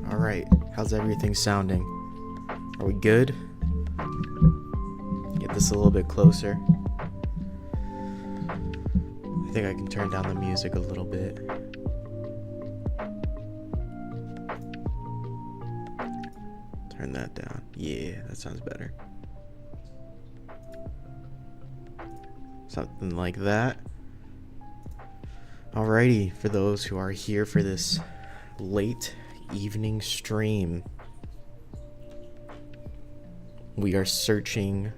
Alright, how's everything sounding? Are we good? Get this a little bit closer. I think I can turn down the music a little bit. Turn that down. Yeah, that sounds better. Something like that. Alrighty, for those who are here for this late evening stream, we are searching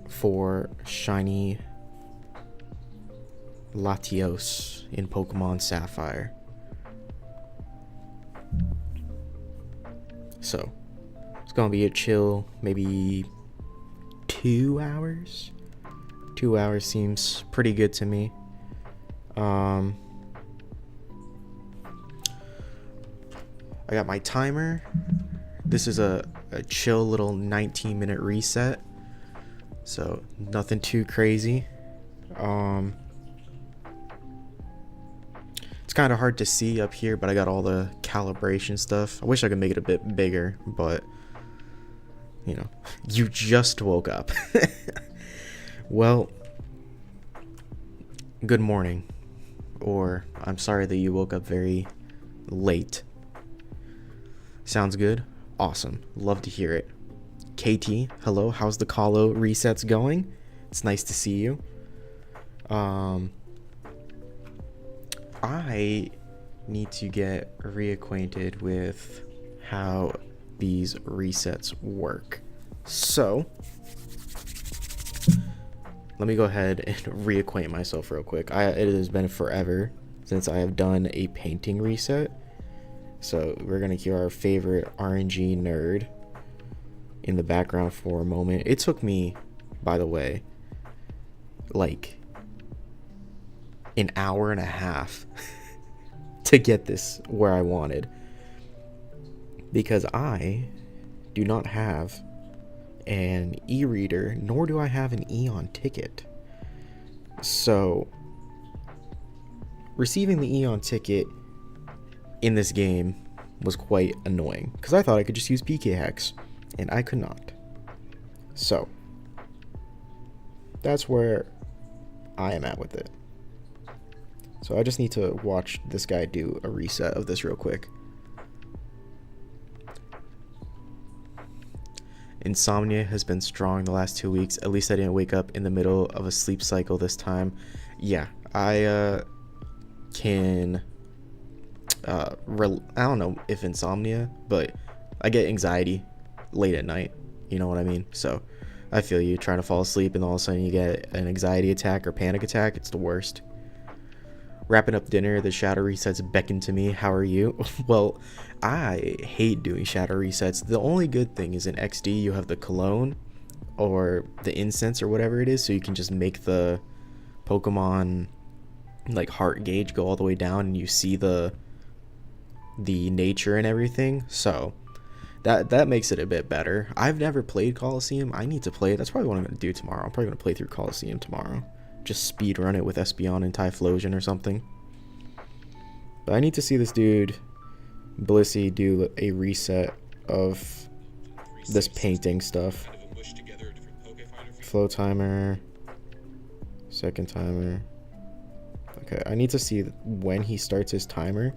for shiny Latios in Pokemon Sapphire. So, it's gonna be a chill, maybe 2 hours? 2 hours seems pretty good to me. I got my timer. This is a chill little 19-minute reset, so nothing too crazy. It's kind of hard to see up here, but I got all the calibration stuff. I wish I could make it a bit bigger, but you know, you just woke up. Well, good morning, or I'm sorry that you woke up very late. Sounds good? Awesome. Love to hear it. KT, hello. How's the Colo resets going? It's nice to see you. I need to get reacquainted with how these resets work. So, let me go ahead and reacquaint myself real quick. It has been forever since I have done a painting reset. So we're going to hear our favorite RNG nerd in the background for a moment. It took me, by the way, like an hour and a half to get this where I wanted, because I do not have an e-reader, nor do I have an Eon ticket. So receiving the Eon ticket in this game was quite annoying, because I thought I could just use PK Hex, and I could not. So that's where I am at with it. So I just need to watch this guy do a reset of this real quick. Insomnia has been strong the last 2 weeks. At least I didn't wake up in the middle of a sleep cycle this time. Yeah, I can I don't know if insomnia, but I get anxiety late at night, you know what I mean? So I feel you, trying to fall asleep and all of a sudden you get an anxiety attack or panic attack. It's the worst. Wrapping up dinner, the shadow resets beckon to me. How are you? Well, I hate doing shadow resets. The only good thing is in XD you have the cologne or the incense or whatever it is, so you can just make the Pokemon like heart gauge go all the way down and you see the nature and everything. So that makes it a bit better. I've never played Coliseum. I need to play it. That's probably what I'm going to do tomorrow. I'm probably going to play through Coliseum tomorrow. Just speed run it with Espeon and Typhlosion or something. But I need to see this dude Blissey do a reset of this painting stuff. Flow timer, second timer. Okay, I need to see when he starts his timer.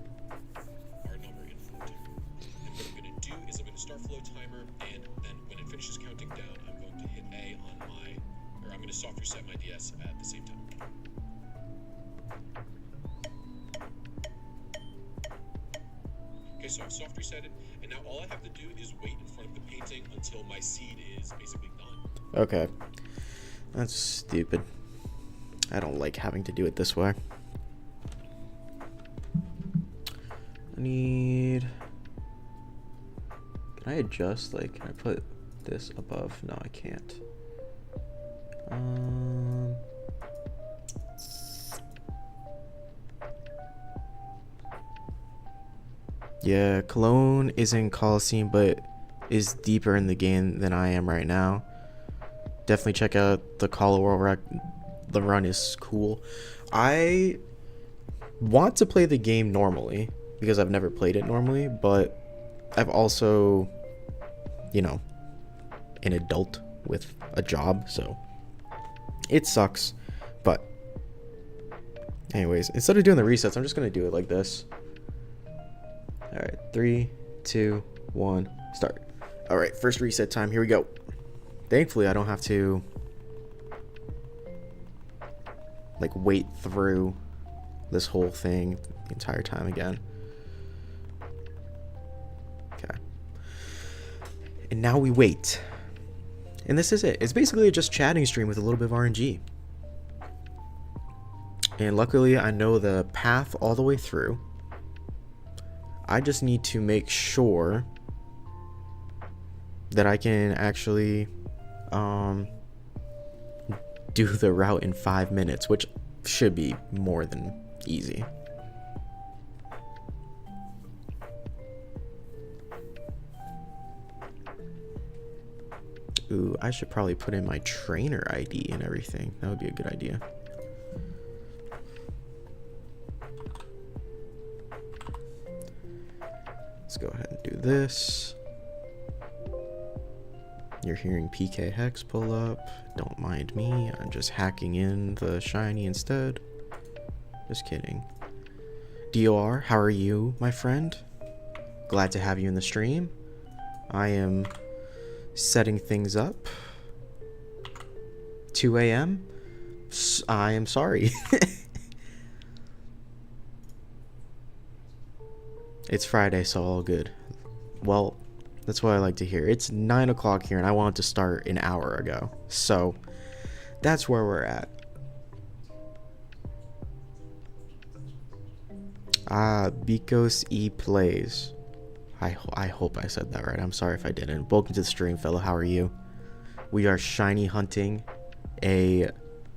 So I've soft reset it, and now all I have to do is wait in front of the painting until my seed is basically done. Okay. That's stupid. I don't like having to do it this way. I need... Can I adjust? Like, can I put this above? No, I can't. Yeah, Cologne is in Coliseum, but is deeper in the game than I am right now. Definitely check out the Colo World the run is cool. I want to play the game normally because I've never played it normally, but I've also, you know, an adult with a job, so it sucks. But anyways, instead of doing the resets, I'm just gonna do it like this. All right, 3, 2, 1, start. All right, first reset time. Here we go. Thankfully, I don't have to like wait through this whole thing the entire time again. Okay. And now we wait. And this is it. It's basically just chatting stream with a little bit of RNG. And luckily, I know the path all the way through. I just need to make sure that I can actually do the route in 5 minutes, which should be more than easy. Ooh, I should probably put in my trainer ID and everything. That would be a good idea. Let's go ahead and do this. You're hearing PK Hex pull up. Don't mind me. I'm just hacking in the shiny instead. Just kidding. DOR, how are you, my friend? Glad to have you in the stream. I am setting things up. 2 a.m. I am sorry. It's Friday, so all good. Well, that's what I like to hear. It's 9 o'clock here, and I wanted to start an hour ago. So, that's where we're at. Bikos E plays. I hope I said that right. I'm sorry if I didn't. Welcome to the stream, fellow. How are you? We are shiny hunting a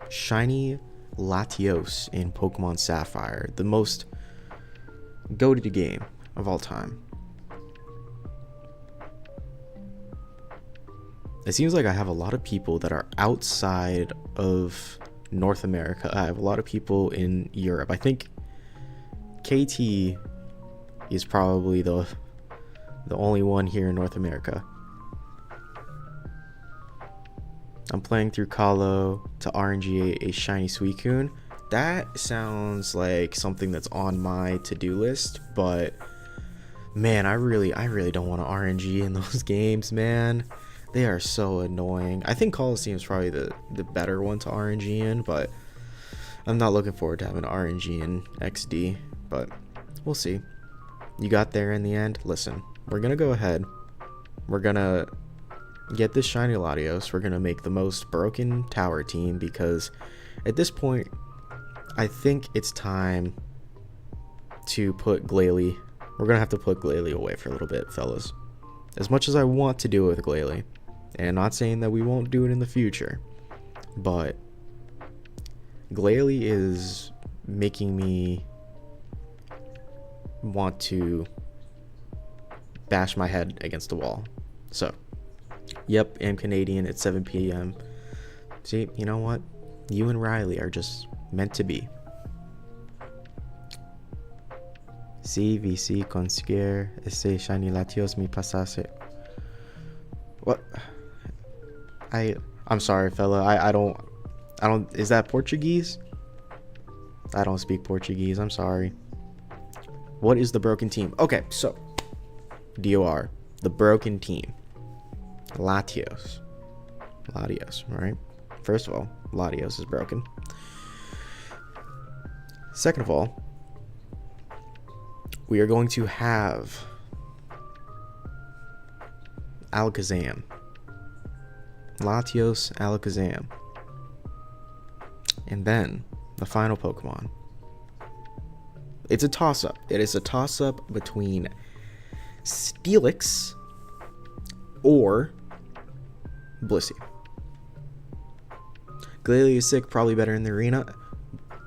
shiny Latios in Pokemon Sapphire. The most goated game of all time. It seems like I have a lot of people that are outside of North America. I have a lot of people in Europe. I think KT is probably the only one here in North America. I'm playing through Kalo to RNG a shiny Suicune. That sounds like something that's on my to-do list, but man, I really don't want to RNG in those games, man. They are so annoying. I think Coliseum is probably the better one to RNG in, but I'm not looking forward to having RNG in XD, but we'll see. You got there in the end. Listen, we're gonna go ahead. We're gonna get this shiny Latios. We're gonna make the most broken tower team, because at this point, I think it's time to put Glalie. We're gonna have to put Glalie away for a little bit, fellas. As much as I want to do it with Glalie, and I'm not saying that we won't do it in the future, but Glalie is making me want to bash my head against the wall. So, yep, I'm Canadian at 7 p.m. See, you know what? You and Riley are just meant to be. Si VC consigue ese shiny Latios mi pasase. What? I'm sorry, fella. I don't. Is that Portuguese? I don't speak Portuguese. I'm sorry. What is the broken team? Okay, so DOR, the broken team. Latios, right? First of all, Latios is broken. Second of all, we are going to have Alakazam. Latios, Alakazam. And then the final Pokemon. It's a toss-up. It is a toss-up between Steelix or Blissey. Glalie is sick, probably better in the arena.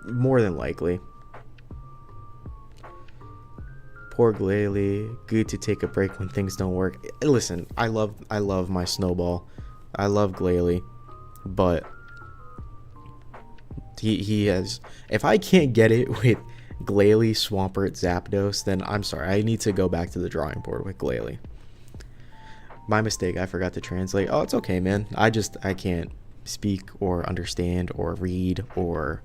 More than likely. Poor Glalie. Good to take a break when things don't work. Listen, I love my Snowball. I love Glalie, but he has. If I can't get it with Glalie, Swampert, Zapdos, then I'm sorry. I need to go back to the drawing board with Glalie. My mistake. I forgot to translate. Oh, it's okay, man. I can't speak or understand or read or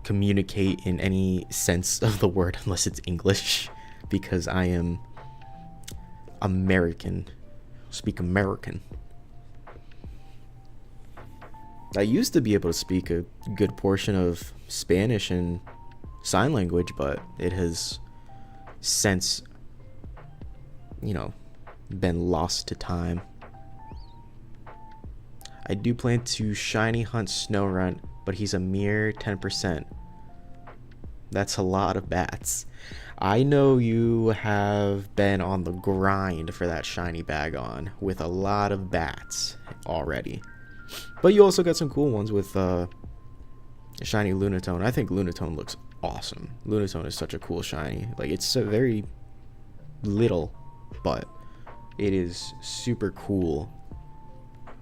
communicate in any sense of the word unless it's English, because I am American. Speak American. I used to be able to speak a good portion of Spanish and sign language, but it has since, been lost to time. I do plan to shiny hunt Snorunt, but he's a mere 10%. That's a lot of bats. I know you have been on the grind for that shiny Bagon with a lot of bats already. But you also got some cool ones with shiny Lunatone. I think Lunatone looks awesome. Lunatone is such a cool shiny. Like, it's so very little, but it is super cool.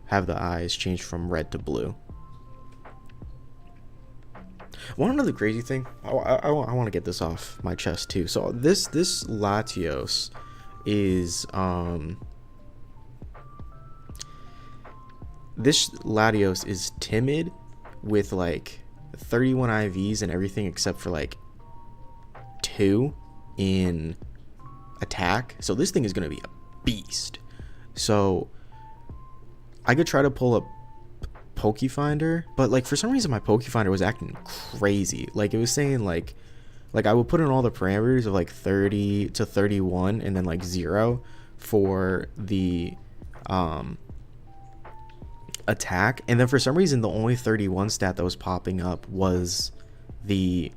Have the eyes change from red to blue. Want to know the crazy thing? I want to get this off my chest too. So this Latios is timid with like 31 IVs and everything except for like 2 in attack. So this thing is going to be a beast. So I could try to pull up Pokefinder, but like for some reason my Pokefinder was acting crazy. Like it was saying like I would put in all the parameters of like 30 to 31 and then like 0 for the attack, and then for some reason the only 31 stat that was popping up was the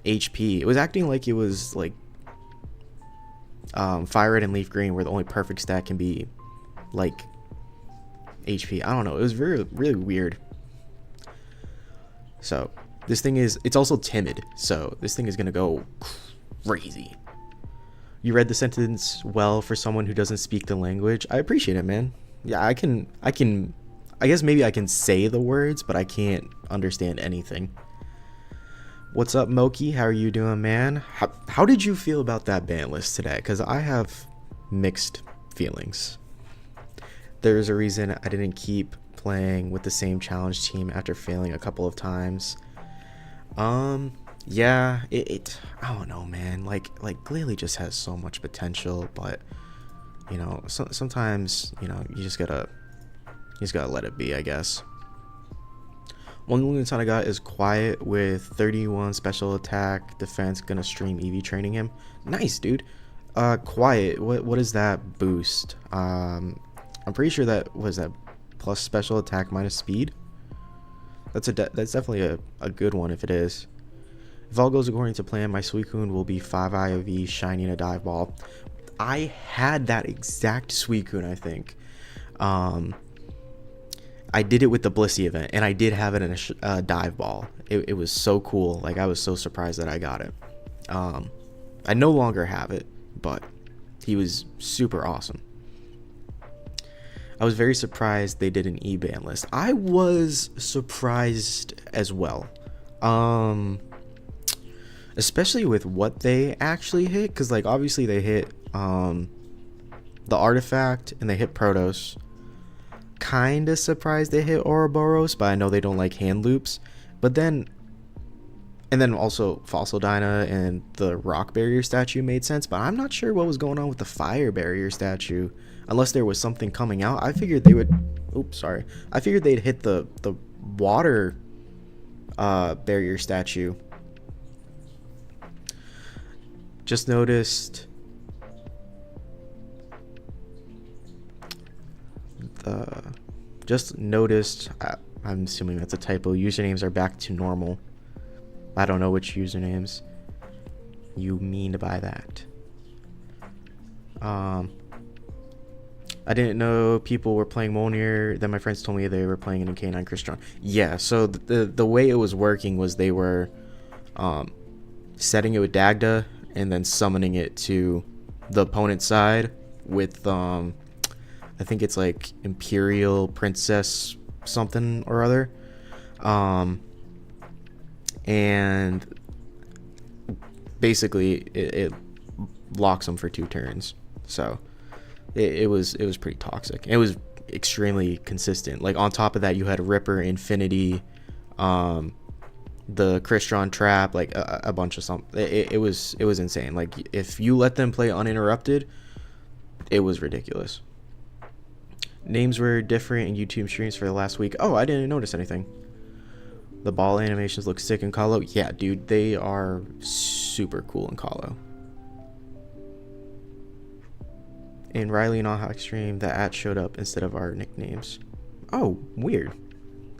HP. It was acting like it was like Fire Red and Leaf Green, where the only perfect stat can be like HP. I don't know. It was really weird. So this thing it's also timid. So this thing is gonna go crazy. You read the sentence well for someone who doesn't speak the language. I appreciate it, man. Yeah, I guess maybe I can say the words, but I can't understand anything. What's up, Moki? How are you doing, man? How did you feel about that ban list today? Because I have mixed feelings. There's a reason I didn't keep playing with the same challenge team after failing a couple of times. Yeah, I don't know, man. Like Glalie just has so much potential, but sometimes you just gotta let it be, I guess. One Lunatone I got is Quiet with 31 special attack defense. Gonna stream EV training him. Nice, dude. Quiet. What is that boost? I'm pretty sure that was that plus special attack minus speed. That's definitely a good one if it is. If all goes according to plan, my Suicune will be 5 IOV shiny in a dive ball. I had that exact Suicune, I think. I did it with the Blissey event, and I did have it in a dive ball. It was so cool. Like, I was so surprised that I got it. I no longer have it, but he was super awesome. I was very surprised they did an E-ban list. I was surprised as well. Especially with what they actually hit, because like obviously they hit the artifact and they hit Protos. Kind of surprised they hit Ouroboros, but I know they don't like hand loops. But then, and then also Fossil Dyna and the Rock Barrier statue made sense, but I'm not sure what was going on with the Fire Barrier statue. Unless there was something coming out, I figured they would. Oops, sorry. I figured they'd hit the Water Barrier statue. Just noticed I'm assuming that's a typo. Usernames are back to normal. I don't know which usernames you mean by that. I didn't know people were playing Molnir. Then my friends told me they were playing in a K9 Crystron. Yeah, so the way it was working was they were setting it with Dagda and then summoning it to the opponent's side with I think it's like Imperial Princess something or other. And basically it locks them for 2 turns. So it was pretty toxic. It was extremely consistent. Like on top of that, you had Ripper, Infinity, the Crystron trap, like a bunch of something. It was insane. Like if you let them play uninterrupted, it was ridiculous. Names were different in YouTube streams for the last week. Oh, I didn't notice anything. The ball animations look sick in Calo. Yeah, dude, they are super cool in Calo. In Riley and All Hack stream, the @ showed up instead of our nicknames. Oh, weird.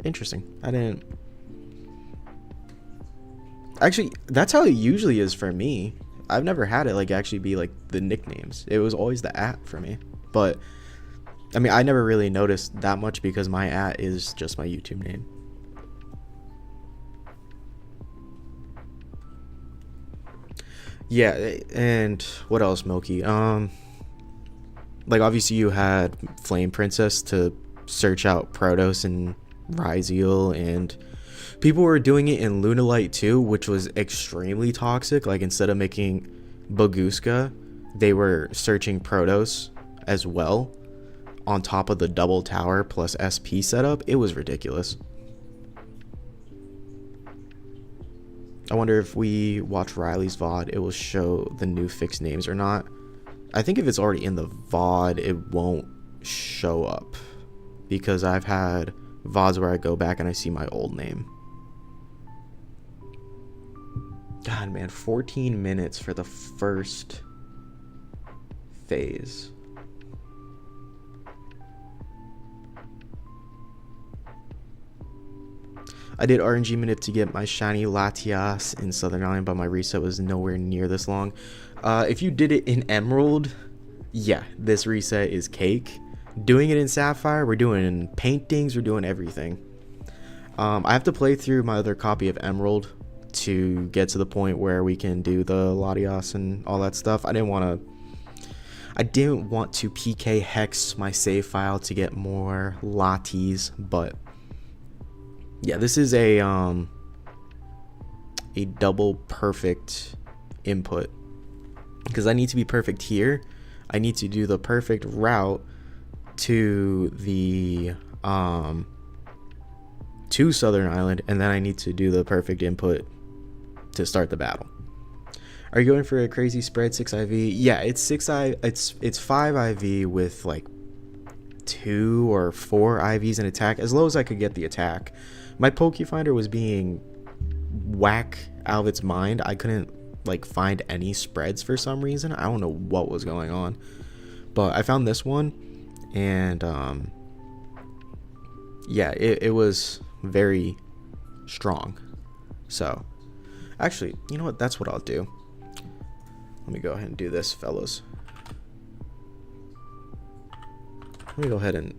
Interesting. I didn't. Actually, that's how it usually is for me. I've never had it like actually be like the nicknames. It was always the @ for me. But I mean, I never really noticed that much because my @ is just my YouTube name. Yeah, and what else, Milky? Like obviously you had Flame Princess to search out Protos and Ryzeal, and people were doing it in Lunalight too, which was extremely toxic. Like instead of making Baguska, they were searching Protos as well on top of the double tower plus SP setup. It was ridiculous. I wonder if we watch Riley's VOD, it will show the new fixed names or not. I think if it's already in the VOD, it won't show up. Because I've had VODs where I go back and I see my old name. God, man, 14 minutes for the first phase. I did RNG manip to get my shiny Latias in Southern Island, but my reset was nowhere near this long. If you did it in Emerald, yeah, this reset is cake. Doing it in Sapphire, we're doing paintings, we're doing everything. I have to play through my other copy of Emerald to get to the point where we can do the Latias and all that stuff. I didn't want to PK hex my save file to get more Latis, but yeah, this is a double perfect input because I need to be perfect here. I need to do the perfect route to the to Southern Island, and then I need to do the perfect input to start the battle. Are you going for a crazy spread 6 IV? Yeah, it's 5 IV with like 2 or 4 IVs in attack, as low as I could get the attack. My Pokefinder was being whack out of its mind. I couldn't like find any spreads for some reason. I don't know what was going on, but I found this one, and yeah, it was very strong. So actually, you know what, that's what I'll do. Let me go ahead and do this, fellas. Let me go ahead and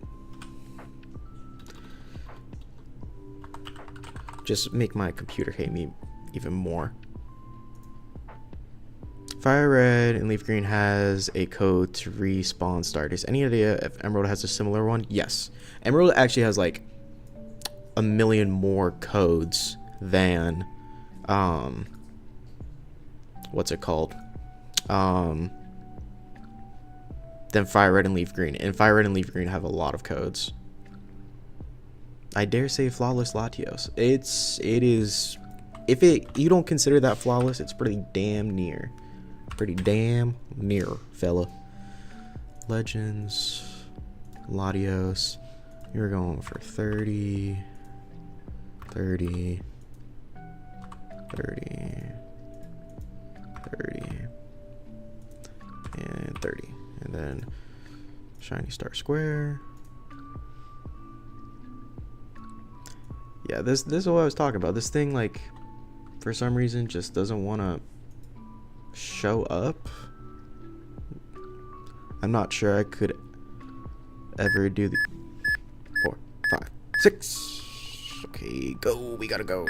just make my computer hate me even more. Fire Red and Leaf Green has a code to respawn starters. Any idea if Emerald has a similar one? Yes. Emerald actually has like a million more codes than what's it called? Than Fire Red and Leaf Green. And Fire Red and Leaf Green have a lot of codes. I dare say flawless Latios. It is, if you don't consider that flawless, it's pretty damn near. Pretty damn near, fella. Legends, Latios. You're going for 30, 30, 30, 30, and 30. And then Shiny Star Square. Yeah, this is what I was talking about. This thing, like, for some reason, just doesn't want to show up. I'm not sure I could ever do the 4, 5, 6. Okay, go. We gotta go.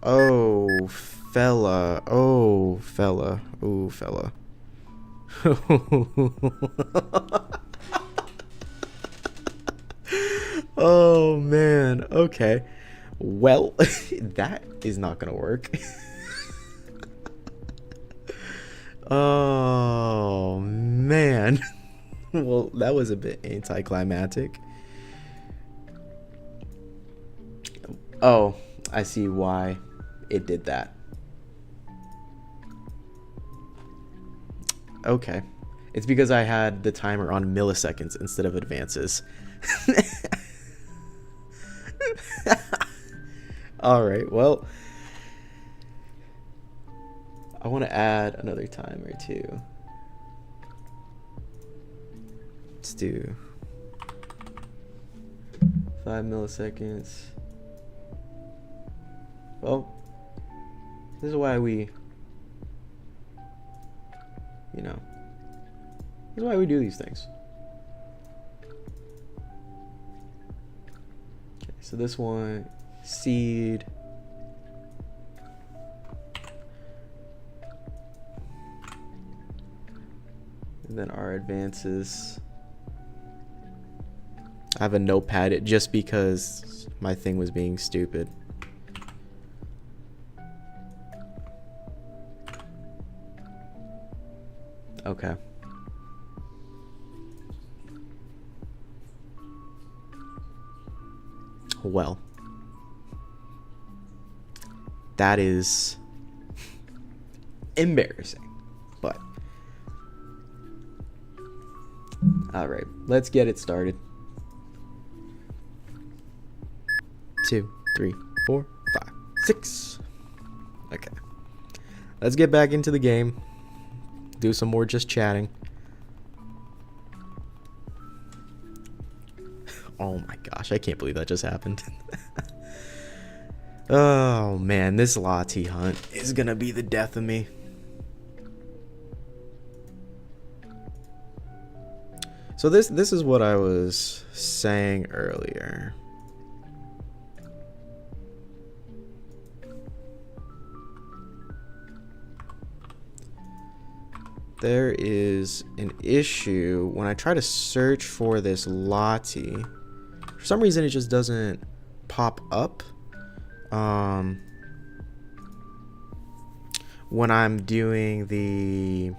Oh, fella. Oh, fella. Oh, fella. Oh man, okay. Well, that is not gonna work. Oh, man. Well, that was a bit anticlimactic. Oh, I see why it did that. Okay. It's because I had the timer on milliseconds instead of advances. All right, well, I want to add another timer too. Let's do 5 milliseconds. Well, this is why we, you know, this is why we do these things. Okay, so this one, seed. And then our advances. I have a notepad just because my thing was being stupid. Okay. Well, that is embarrassing, but all right, let's get it started. 2, 3, 4, 5, 6. Okay, let's get back into the game. Do some more just chatting. Oh my gosh, I can't believe that just happened. Oh man, this Lati hunt is gonna be the death of me. So this is what I was saying earlier. There is an issue when I try to search for this Lati. For some reason, it just doesn't pop up. When I'm doing the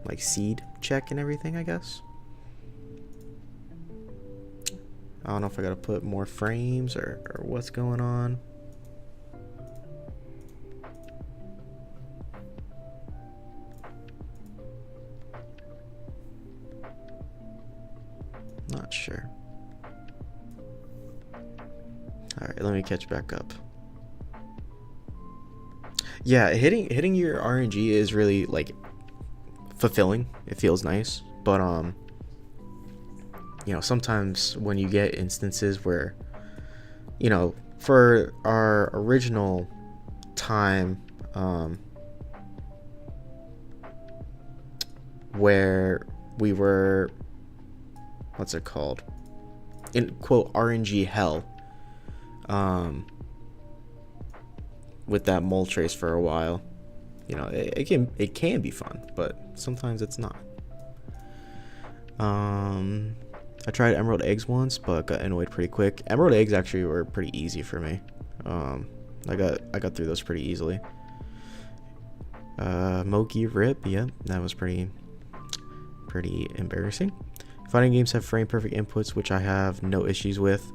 like seed check and everything, I guess. I don't know if I gotta put more frames or what's going on. Not sure. All right, let me catch back up. Yeah, hitting your RNG is really like fulfilling. It feels nice, but you know, sometimes when you get instances where, you know, for our original time, where we were, what's it called, in quote RNG hell, with that mole trace for a while, you know, it can be fun, but sometimes it's not. I tried emerald eggs once, but got annoyed pretty quick. Emerald eggs actually were pretty easy for me. I got through those pretty easily. Mogi rip, yep, that was pretty embarrassing. Fighting games have frame perfect inputs, which I have no issues with.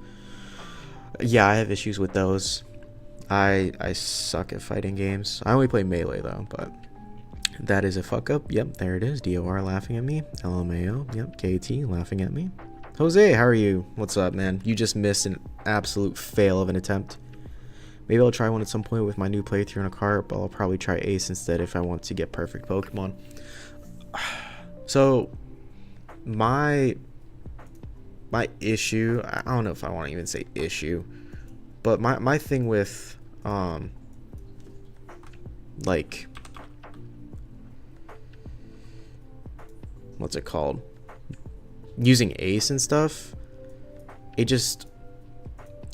Yeah, I have issues with those. I suck at fighting games. I only play Melee though, but that is a fuck up. Yep, there it is. DOR laughing at me. LMAO. Yep, KT laughing at me. Jose, how are you? What's up, man? You just missed an absolute fail of an attempt. Maybe I'll try one at some point with my new playthrough in a cart, but I'll probably try Ace instead if I want to get perfect Pokemon. So, my issue, I don't know if I want to even say issue, but my thing with, like, what's it called? Using Ace and stuff, it just,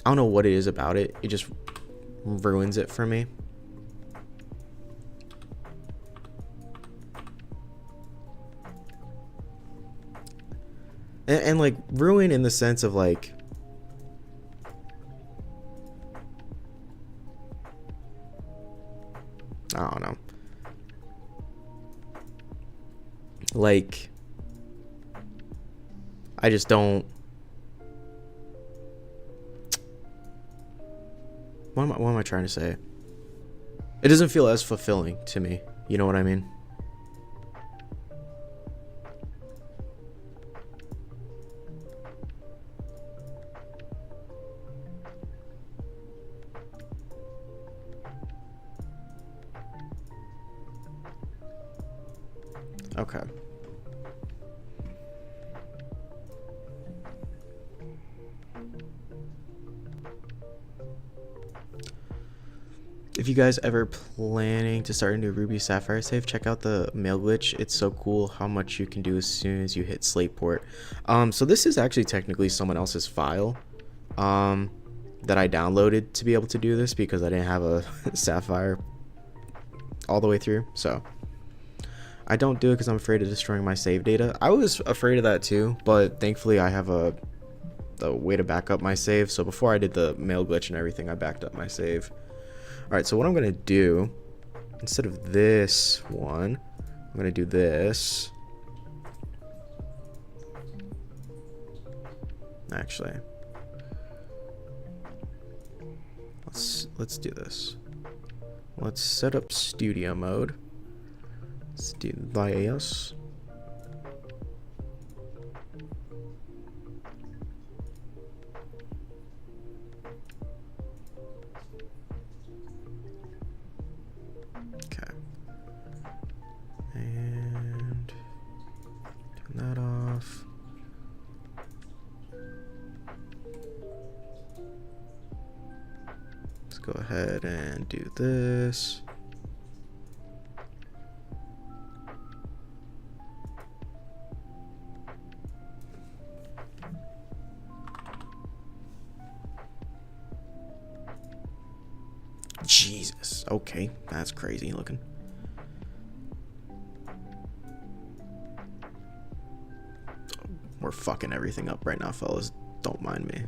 I don't know what it is about it. It just ruins it for me. And like ruin in the sense of like, I don't know. Like, I just don't. What am I trying to say? It doesn't feel as fulfilling to me. You know what I mean? Okay. If you guys ever planning to start a new Ruby Sapphire save, check out the mail glitch. It's so cool how much you can do as soon as you hit slate port. So this is actually technically someone else's file that I downloaded to be able to do this because I didn't have a Sapphire all the way through. So I don't do it because I'm afraid of destroying my save data. I was afraid of that too, but thankfully I have a way to back up my save. So before I did the mail glitch and everything, I backed up my save. Alright, so what I'm going to do, instead of this one, I'm going to do this. Actually, let's do this. Let's set up studio mode. Let's do Latios. And turn that off. Let's go ahead and do this. Jesus. Okay, that's crazy looking. We're fucking everything up right now, fellas. Don't mind me.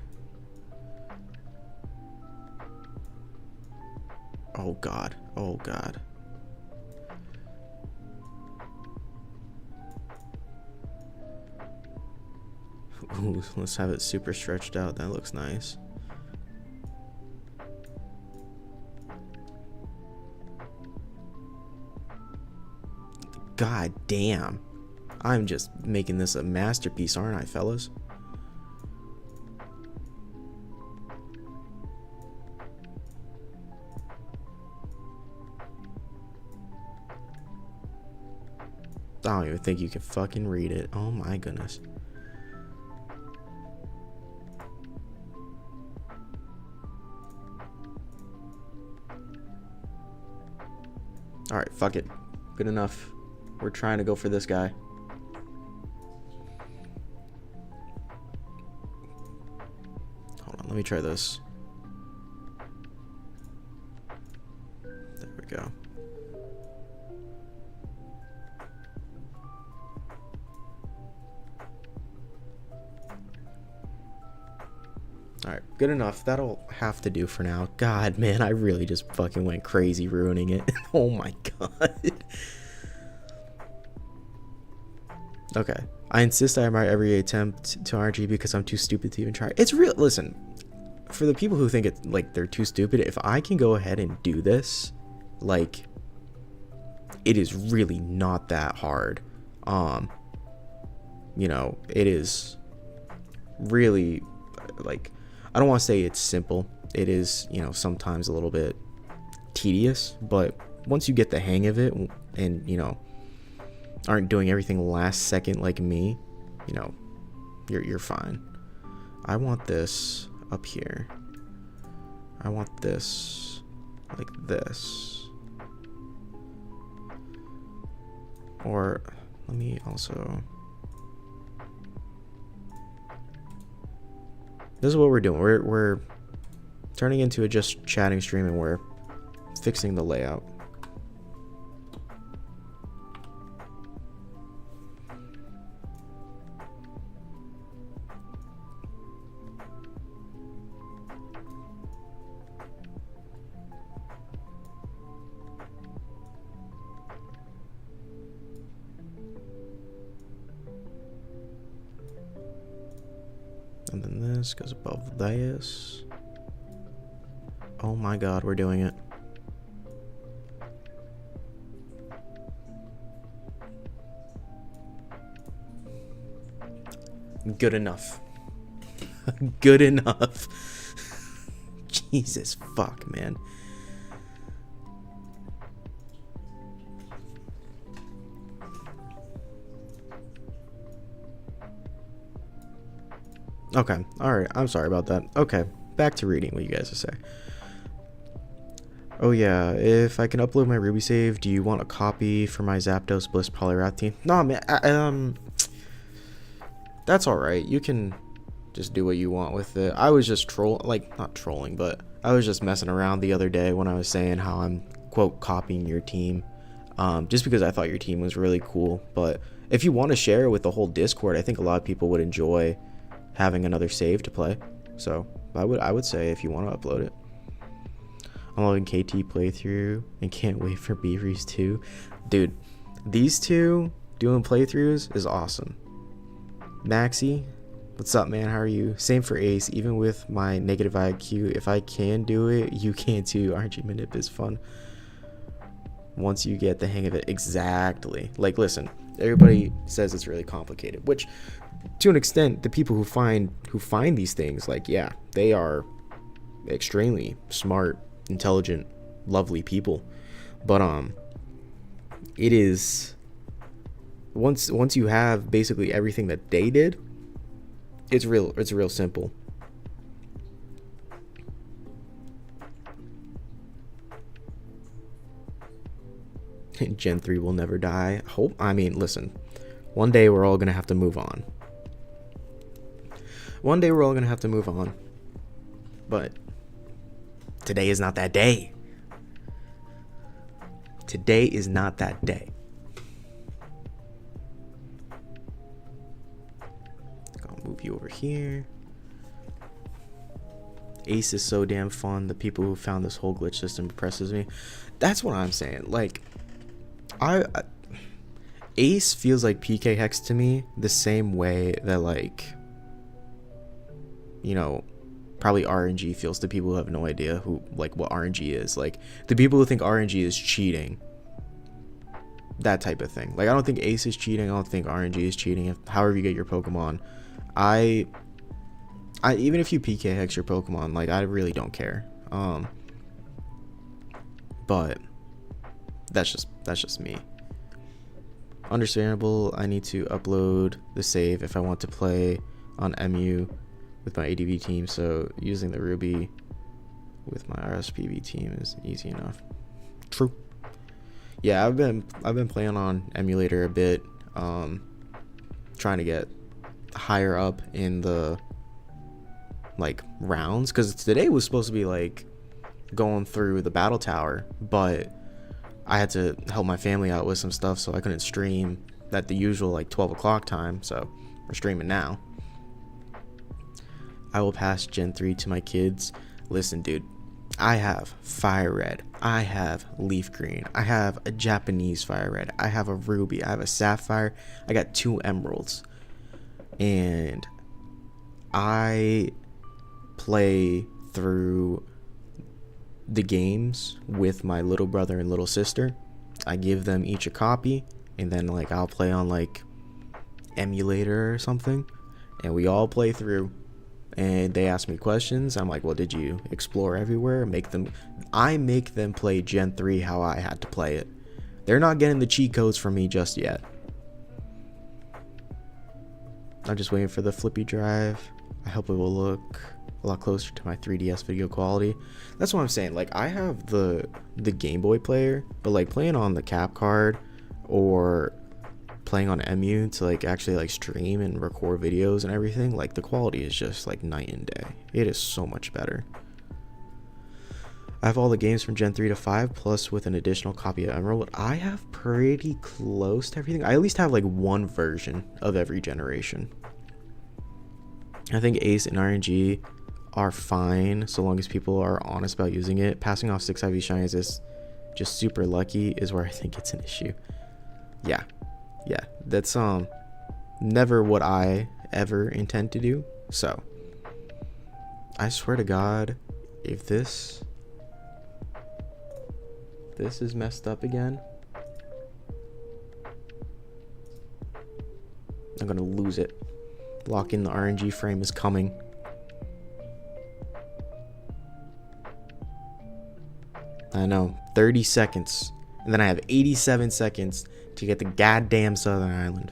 Oh god. Oh god. Ooh, let's have it super stretched out. That looks nice. God damn. I'm just making this a masterpiece, aren't I, fellas? I don't even think you can fucking read it. Oh my goodness. Alright, fuck it. Good enough. We're trying to go for this guy. Hold on, let me try this. There we go. Alright, good enough. That'll have to do for now. God, man, I really just fucking went crazy ruining it. Oh my god. Okay. I insist I admire every attempt to RNG because I'm too stupid to even try. It's real. Listen, for the people who think it's like they're too stupid, if I can go ahead and do this, like, it is really not that hard. You know, it is really, like, I don't want to say it's simple. It is, you know, sometimes a little bit tedious, but once you get the hang of it and, you know, aren't doing everything last second like me, you know, you're fine. I want this up here. I want this like this. Or let me also, this is what we're doing. We're turning into a just chatting stream and we're fixing the layout. and then this goes above this. Oh my god, we're doing it. Good enough. Good enough. Jesus fuck, man. Okay, alright, I'm sorry about that. Okay, back to reading what you guys say. Oh yeah, if I can upload my Ruby save, do you want a copy for my Zapdos Bliss Poliwrath? Nah, man, that's alright. You can just do what you want with it. I was just not trolling, but I was just messing around the other day when I was saying how I'm, quote, copying your team. Just because I thought your team was really cool. But if you want to share it with the whole Discord, I think a lot of people would enjoy having another save to play. So I would say if you want to upload it. I'm loading KT playthrough and can't wait for Beaveries too. Dude, these two doing playthroughs is awesome. Maxi, what's up, man? How are you? Same for Ace. Even with my negative IQ, if I can do it, you can too. RNG Manip is fun once you get the hang of it. Exactly. Like, listen, everybody says it's really complicated, which to an extent, the people who find these things, like, yeah, they are extremely smart, intelligent, lovely people. But it is once you have basically everything that they did, it's real simple. Gen 3 will never die. Listen, one day we're all gonna have to move on. One day we're all gonna have to move on. But today is not that day. Today is not that day. I'll move you over here. Ace is so damn fun. The people who found this whole glitch system impresses me. That's what I'm saying. Like, Ace feels like PK Hex to me the same way that, like, you know, probably RNG feels to people who have no idea what RNG is. Like, the people who think RNG is cheating, that type of thing. Like, I don't think Ace is cheating. I don't think RNG is cheating. However you get your Pokemon, I even if you PK Hex your Pokemon, like, I really don't care. But that's just me. Understandable. I need to upload the save if I want to play on MU with my ADV team, so using the Ruby with my RSPB team is easy enough. True. Yeah, I've been playing on emulator a bit, trying to get higher up in the, like, rounds, because today was supposed to be like going through the battle tower, but I had to help my family out with some stuff, so I couldn't stream at the usual, like, 12 o'clock time, so we're streaming now. I will pass Gen 3 to my kids. Listen, dude, I have Fire Red, I have Leaf Green, I have a Japanese Fire Red, I have a Ruby, I have a Sapphire, I got 2 Emeralds, and I play through the games with my little brother and little sister. I give them each a copy, and then, like, I'll play on, like, emulator or something, and we all play through, and they ask me questions. I'm like, well, did you explore everywhere? I make them play Gen 3 how I had to play it. They're not getting the cheat codes from me just yet. I'm just waiting for the flippy drive. I hope it will look a lot closer to my 3DS video quality. That's what I'm saying. Like, I have the Game Boy player, but, like, playing on the cap card or playing on MU to, like, actually, like, stream and record videos and everything, like, the quality is just, like, night and day. It is so much better. I have all the games from Gen 3 to 5 plus with an additional copy of Emerald. I have pretty close to everything. I at least have, like, one version of every generation. I think Ace and RNG are fine so long as people are honest about using it. Passing off 6 IV shinies is just super lucky is where I think it's an issue. Yeah, that's never what I ever intend to do. So I swear to God, if this is messed up again, I'm gonna lose it. Lock in the RNG frame is coming. I know, 30 seconds. And then I have 87 seconds to get the goddamn Southern Island.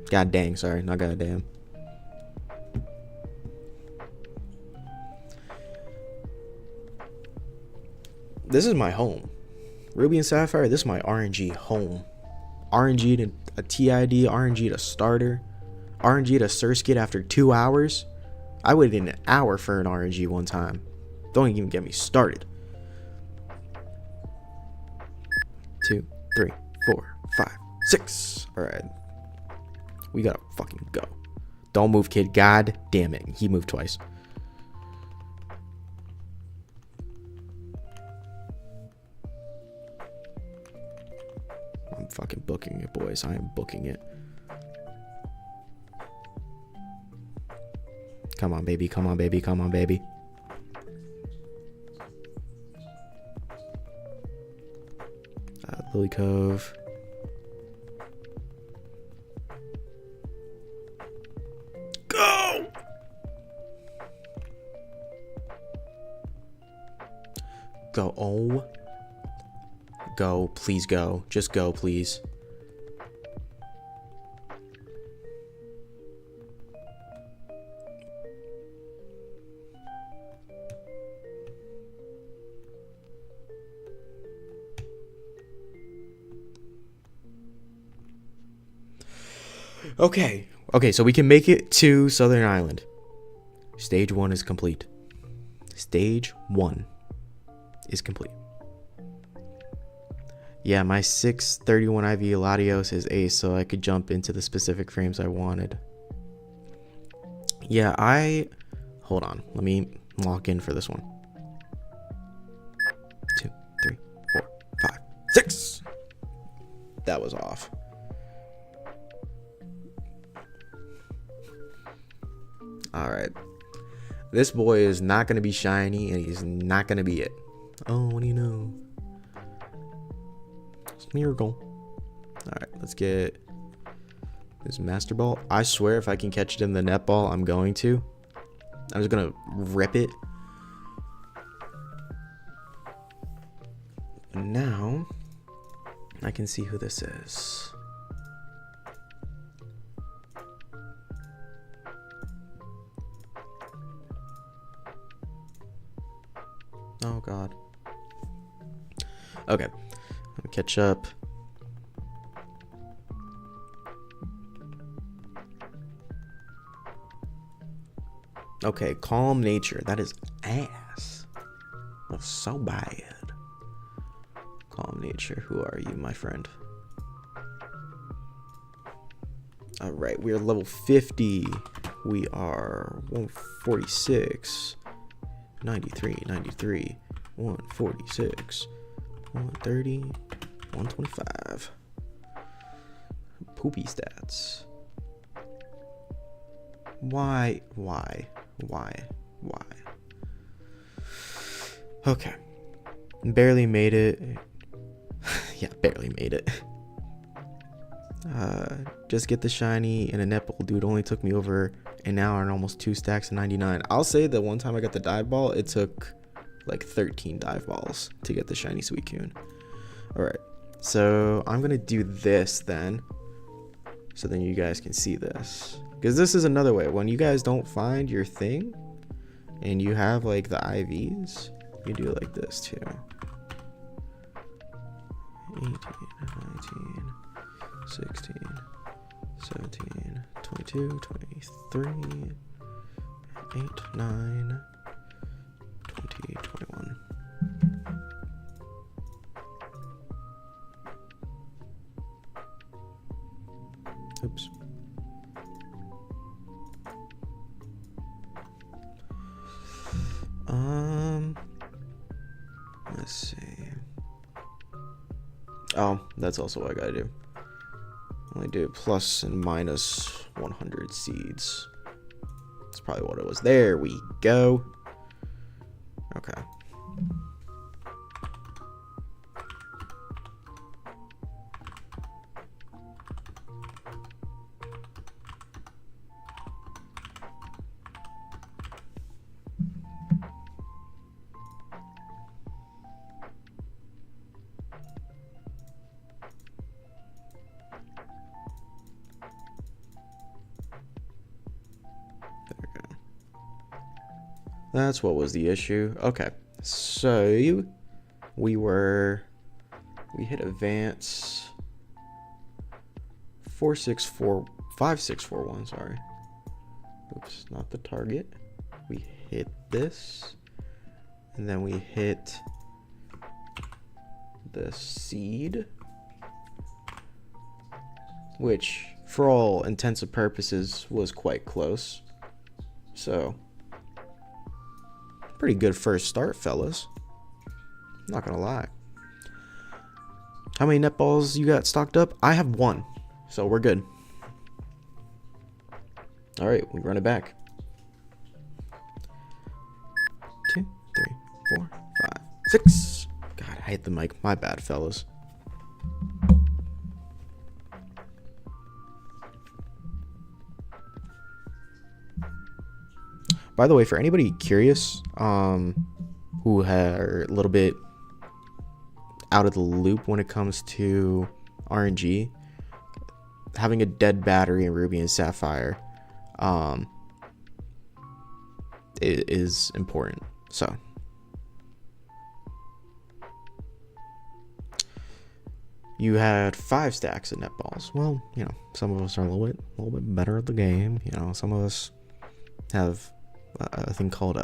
God dang, sorry, not goddamn. This is my home. Ruby and Sapphire, this is my RNG home. RNG to a TID, RNG to starter, RNG to Surskit after 2 hours. I waited an hour for an RNG one time. Don't even get me started. 2, 3, 4, 5, 6. Alright. We gotta fucking go. Don't move, kid. God damn it. He moved twice. I'm fucking booking it, boys. I am booking it. Come on, baby. Come on, baby. Come on, baby. Lily Cove. Go! Go. Oh. Go. Please go. Just go, please. Okay, so we can make it to Southern Island. Stage 1 is complete. Stage 1 is complete. Yeah, my 631 IV Latios is ace, so I could jump into the specific frames I wanted. Yeah, hold on. Let me lock in for this one. 2, 3, 4, 5, 6. That was off. Alright. This boy is not going to be shiny, and he's not going to be it. Oh, what do you know? It's a miracle. Alright, let's get this Master Ball. I swear if I can catch it in the net ball, I'm going to. I'm just going to rip it. And now, I can see who this is. Oh god. Okay. I'll catch up. Okay, Calm Nature. That is ass. That's so bad. Calm Nature, who are you, my friend? Alright, we are level 50. We are 146. 93, 93, 146, 130, 125. Poopy stats. Why? Okay. Barely made it. Yeah, barely made it. Just get the shiny and a nipple, dude. Only took me over an hour and almost 2 stacks of 99. I'll say that one time I got the dive ball, it took like 13 dive balls to get the shiny Suicune. Alright, so I'm gonna do this then, so then you guys can see this, because this is another way. When you guys don't find your thing and you have like the IVs, you do it like this too. 18, 19, 16, 17, 22, 23, 8, 9, 20, 21. Oops. Let's see. Oh, that's also what I gotta do. Only do plus and minus 100 seeds. That's probably what it was. There we go. That's what was the issue. Okay, so we hit advance 5641. Sorry, oops, not the target. We hit this, and then we hit the seed, which for all intents and purposes was quite close. So pretty good first start, fellas. Not gonna lie. How many net balls you got stocked up? I have 1, so we're good. All right, we run it back. 2, 3, 4, 5, 6. God, I hit the mic. My bad, fellas. By the way, for anybody curious, who are a little bit out of the loop when it comes to RNG, having a dead battery in Ruby and Sapphire is important. So you had 5 stacks of net balls. Well, you know, some of us are a little bit better at the game. You know, some of us have a thing called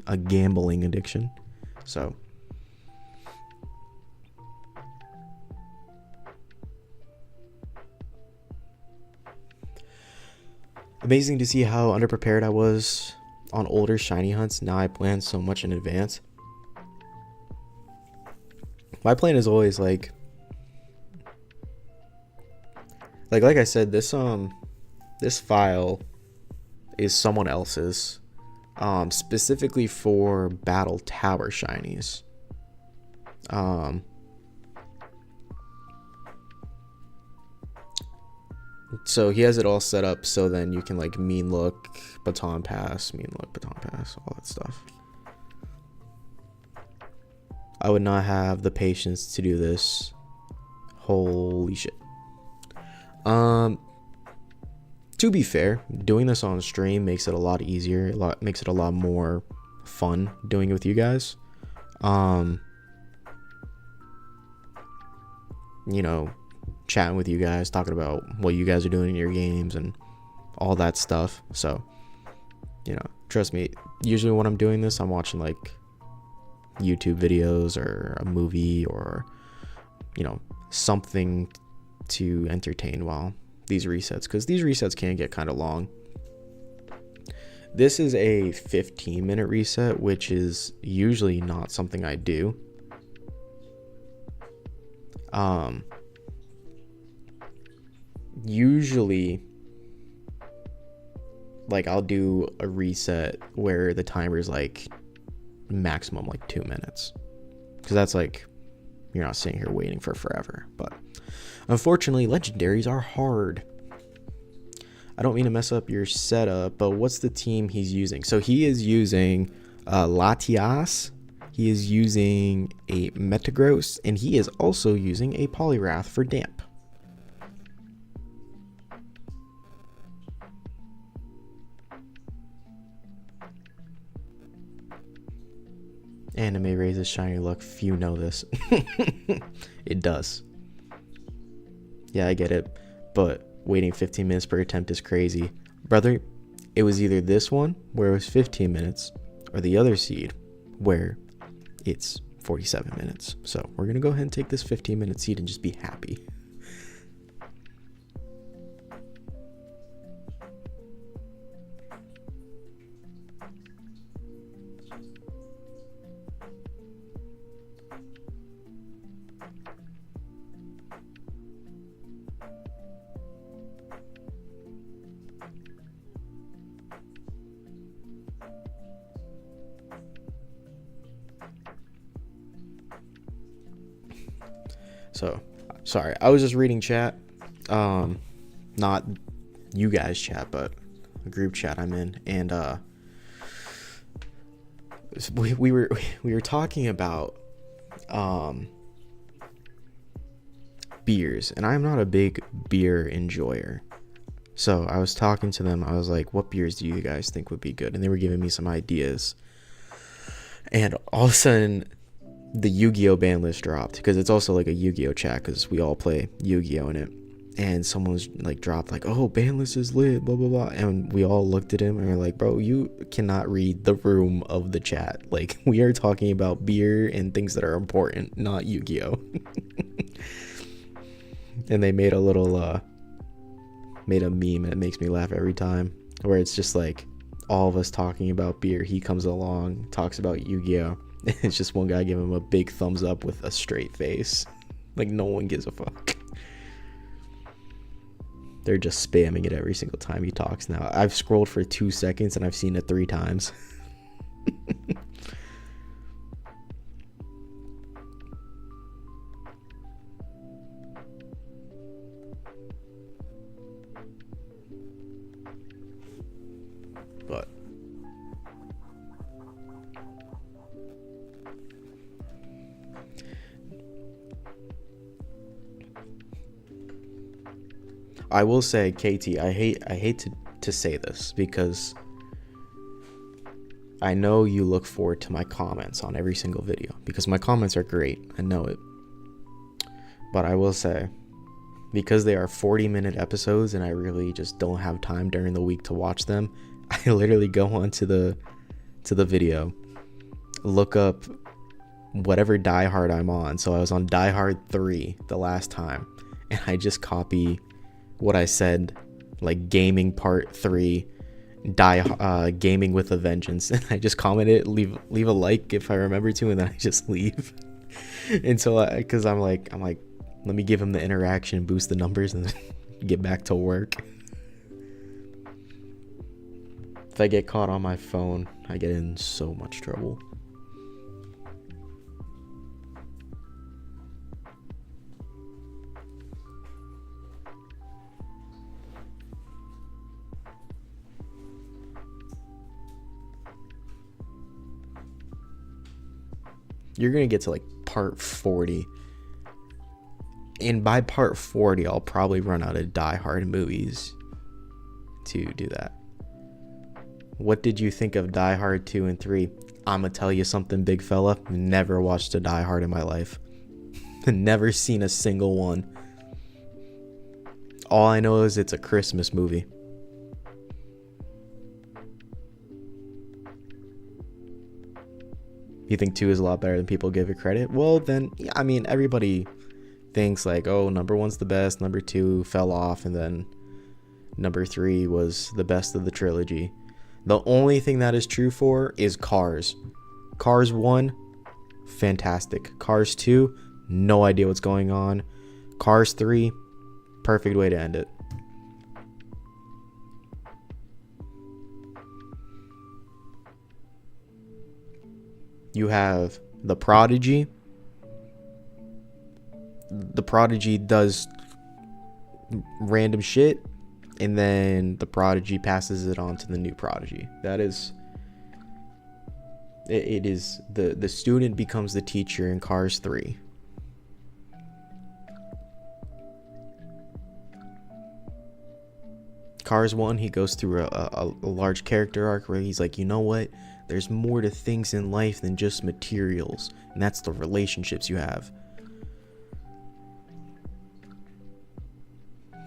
a gambling addiction. So amazing to see how underprepared I was on older shiny hunts. Now I plan so much in advance. My plan is always like I said, this file is someone else's, specifically for battle tower shinies. So he has it all set up so then you can like mean look, baton pass, all that stuff. I would not have the patience to do this. Holy shit. To be fair, doing this on stream makes it a lot easier. Makes it a lot more fun doing it with you guys. You know, chatting with you guys, talking about what you guys are doing in your games and all that stuff. So, you know, trust me, usually when I'm doing this, I'm watching like YouTube videos or a movie or, you know, something to entertain while these resets, because these resets can get kind of long. This is a 15-minute reset, which is usually not something I do. Usually, like, I'll do a reset where the timer is like maximum like 2 minutes, because that's like, you're not sitting here waiting for forever. But unfortunately, legendaries are hard. I don't mean to mess up your setup, but what's the team he's using? So he is using Latios, he is using a Metagross, and he is also using a Poliwrath for damp. Anime raises shiny luck. Few know this. It does. Yeah, I get it. But waiting 15 minutes per attempt is crazy. Brother, it was either this one, where it was 15 minutes, or the other seed, where it's 47 minutes. So we're going to go ahead and take this 15-minute seed and just be happy. So, sorry, I was just reading chat. Not you guys chat, but a group chat I'm in, and we were talking about beers, and I'm not a big beer enjoyer. So I was talking to them. I was like, "What beers do you guys think would be good?" And they were giving me some ideas. And all of a sudden, the Yu-Gi-Oh ban list dropped, because it's also like a Yu-Gi-Oh chat, because we all play Yu-Gi-Oh in it. And someone's like dropped like, oh, ban list is lit, blah blah blah, and we all looked at him and we're like, bro, you cannot read the room of the chat. Like, we are talking about beer and things that are important, not Yu-Gi-Oh. And they made a little made a meme, and it makes me laugh every time, where it's just like all of us talking about beer, he comes along, talks about Yu-Gi-Oh, and it's just one guy giving him a big thumbs up with a straight face, like no one gives a fuck. They're just spamming it every single time he talks now. I've scrolled for 2 seconds and I've seen it 3 times. But I will say, KT, I hate to say this, because I know you look forward to my comments on every single video, because my comments are great. I know it. But I will say, because they are 40-minute episodes and I really just don't have time during the week to watch them, I literally go onto the video, look up whatever Die Hard I'm on. So I was on Die Hard 3 the last time, and I just copy what I said, like gaming part 3, gaming with a vengeance, and I just comment it, leave a like if I remember to, and then I just leave. And so because I'm like, let me give him the interaction, boost the numbers, and then get back to work. If I get caught on my phone, I get in so much trouble. You're gonna get to like part 40, and by part 40 I'll probably run out of Die Hard movies to do that. What did you think of Die Hard 2 and 3? I'ma tell you something, big fella. Never watched a Die Hard in my life. Never seen a single one. All I know is it's a Christmas movie. You think 2 is a lot better than people give it credit? Well, then, yeah, I mean, everybody thinks like, oh, number 1's the best, number 2 fell off, and then number 3 was the best of the trilogy. The only thing that is true for is Cars. Cars 1, fantastic. Cars 2, no idea what's going on. Cars 3, perfect way to end it. You have The Prodigy. The Prodigy does random shit, and then the Prodigy passes it on to the new Prodigy. That is, it is the student becomes the teacher in Cars 3. Cars 1, he goes through a large character arc where he's like, you know what? There's more to things in life than just materials, and that's the relationships you have.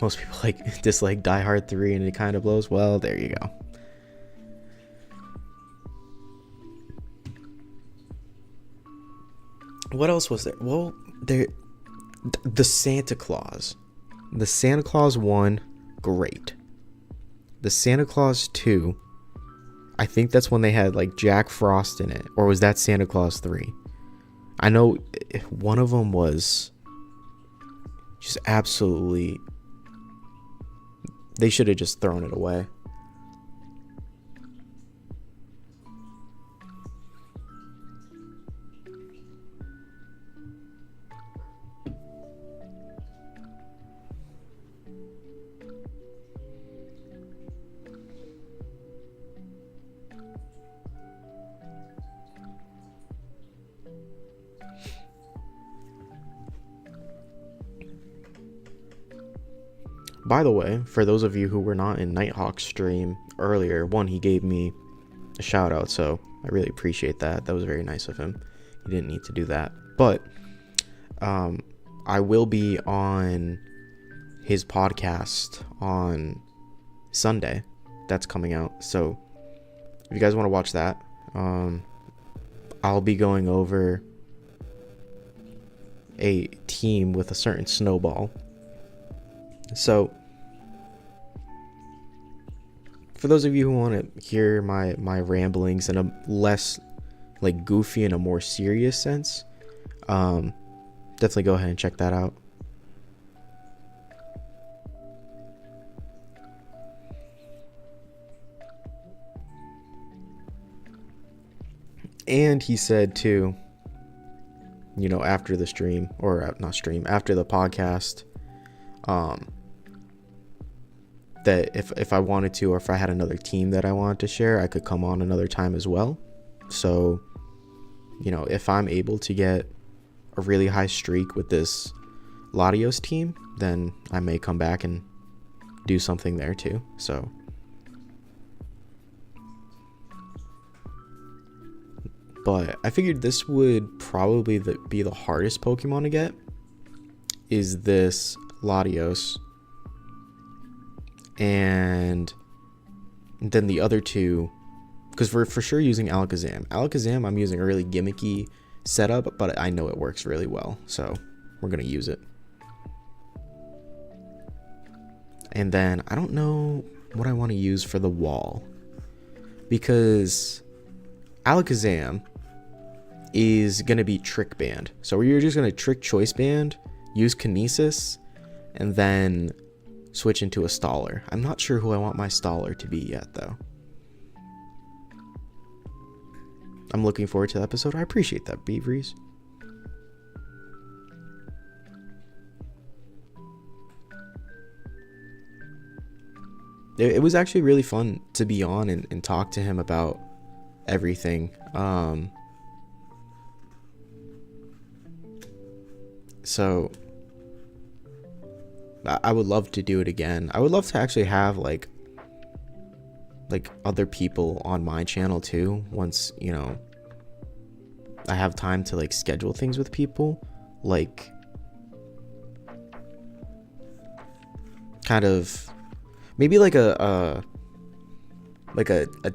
Most people like dislike Die Hard 3 and it kind of blows. Well, there you go. What else was there? Well, the Santa Claus. The Santa Claus 1, great. The Santa Claus 2, I think that's when they had like Jack Frost in it. Or was that Santa Claus 3? I know one of them was just absolutely... They should have just thrown it away. By the way, for those of you who were not in Nighthawk's stream earlier, one, he gave me a shout out, so I really appreciate that. That was very nice of him. He didn't need to do that. But I will be on his podcast on Sunday. That's coming out. So if you guys want to watch that, I'll be going over a team with a certain snowball. So for those of you who want to hear my ramblings in a less like goofy and a more serious sense, definitely go ahead and check that out. And he said too, you know, after the stream, or not stream, after the podcast, that if I wanted to, or if I had another team that I wanted to share, I could come on another time as well. So, you know, if I'm able to get a really high streak with this Latios team, then I may come back and do something there too. So but I figured this would probably be the hardest Pokemon to get, is this Latios. And then the other two, because we're for sure using Alakazam. Alakazam, I'm using a really gimmicky setup, but I know it works really well, so we're going to use it. And then I don't know what I want to use for the wall, because Alakazam is going to be Trick Band. So we're just going to Trick Choice Band, use Kinesis, and then switch into a Staller. I'm not sure who I want my Staller to be yet, though. I'm looking forward to the episode. I appreciate that, Beaveries. It was actually really fun to be on and talk to him about everything. So I would love to do it again. I would love to actually have like other people on my channel too, once, you know, I have time to like schedule things with people, like kind of maybe like a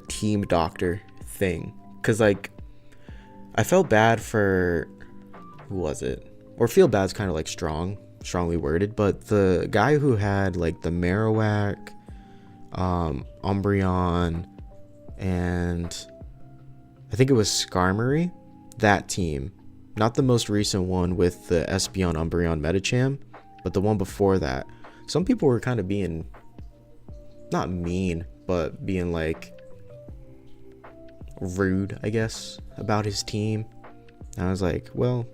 team doctor thing, because like I felt bad for, who was it? Or feel bad's kind of like strongly worded, but the guy who had like the Marowak, Umbreon, and I think it was Skarmory, that team, not the most recent one with the Espeon Umbreon Medicham, but the one before that. Some people were kind of being, not mean, but being like rude, I guess, about his team. And I was like, well,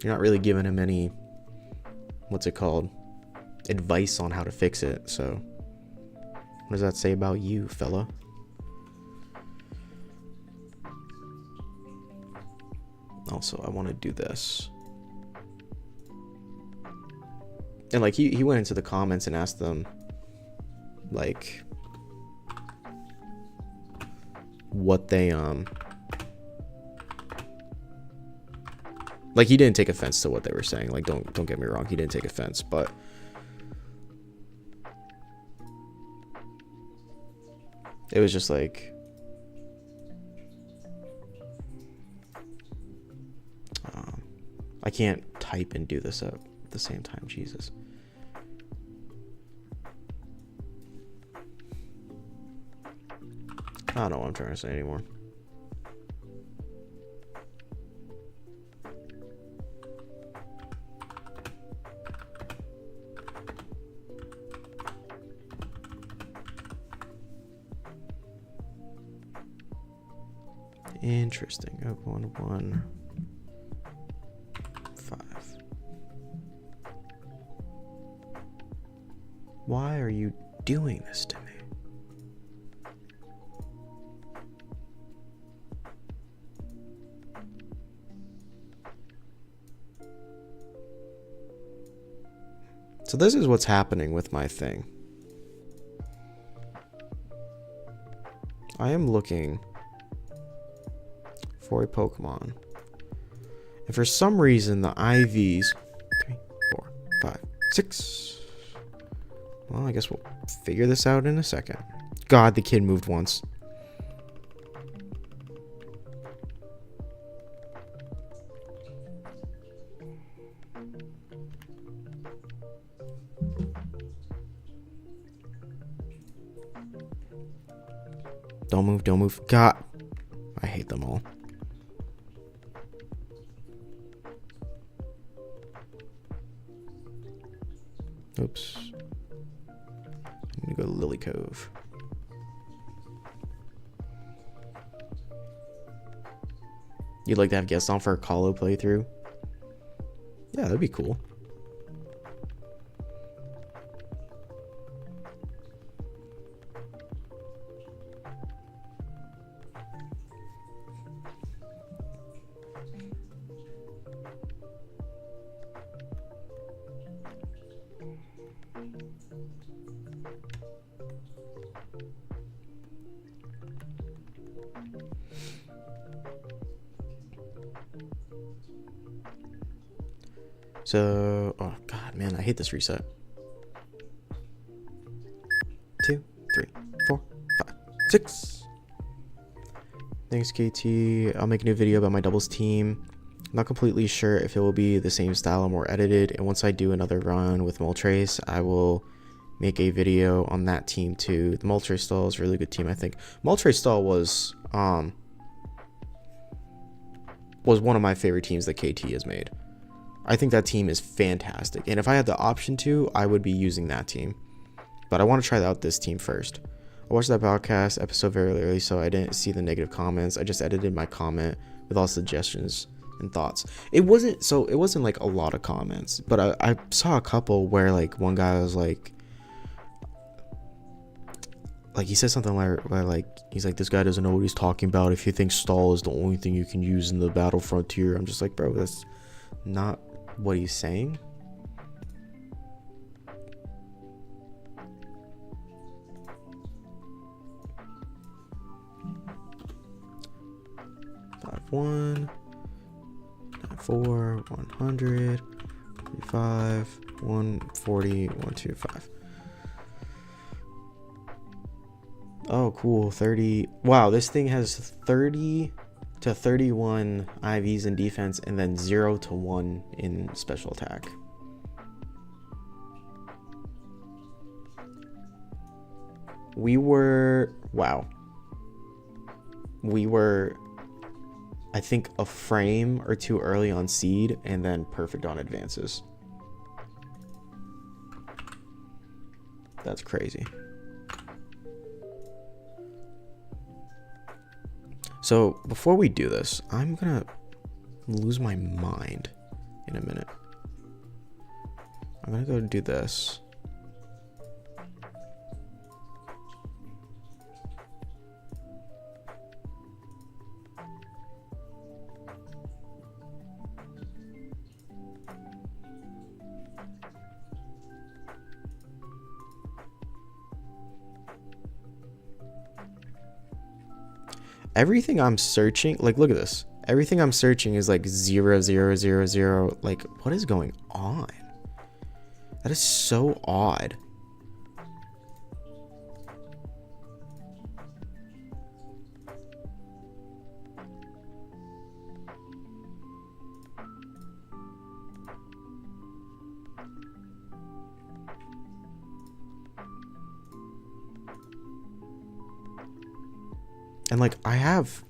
you're not really giving him any, what's it called, advice on how to fix it. So what does that say about you, fella? Also, I want to do this. And like he went into the comments and asked them like what they like, he didn't take offense to what they were saying. Like, don't get me wrong, he didn't take offense, but it was just like, I can't type and do this at the same time, Jesus. I don't know what I'm trying to say anymore. Interesting. Oh, 1, 5. Why are you doing this to me? So this is what's happening with my thing. I am looking for a Pokemon. And for some reason, the IVs... 3, 4, 5, 6. Well, I guess we'll figure this out in a second. God, the kid moved once. Don't move, don't move. God, I hate them all. Oops. I'm gonna go to Lily Cove. You'd like to have guests on for a Colo playthrough? Yeah, that'd be cool. So, oh god, man, I hate this reset. 2, 3, 4, 5, 6. Thanks, KT. I'll make a new video about my doubles team. I'm not completely sure if it will be the same style or more edited. And once I do another run with Moltres, I will make a video on that team too. The Moltres stall is a really good team, I think. Moltres stall was one of my favorite teams that KT has made. I think that team is fantastic. And if I had the option to, I would be using that team. But I want to try out this team first. I watched that podcast episode very early, so I didn't see the negative comments. I just edited my comment with all suggestions and thoughts. It wasn't like a lot of comments, but I saw a couple where like one guy was like he said something like he's like, this guy doesn't know what he's talking about if he thinks stall is the only thing you can use in the battle frontier. I'm just like, bro, that's not what he's saying. Five 1 9 4 100 35 140 125. Oh, cool. 30. Wow, this thing has 30 to 31 IVs in defense and then 0 to 1 in special attack. We were, I think, a frame or two early on seed and then perfect on advances. That's crazy. So before we do this, I'm gonna lose my mind in a minute. I'm gonna go do this. Everything I'm searching, like, look at this. Everything I'm searching is like 0 0 0 0. Like, what is going on? That is so odd. And like, I have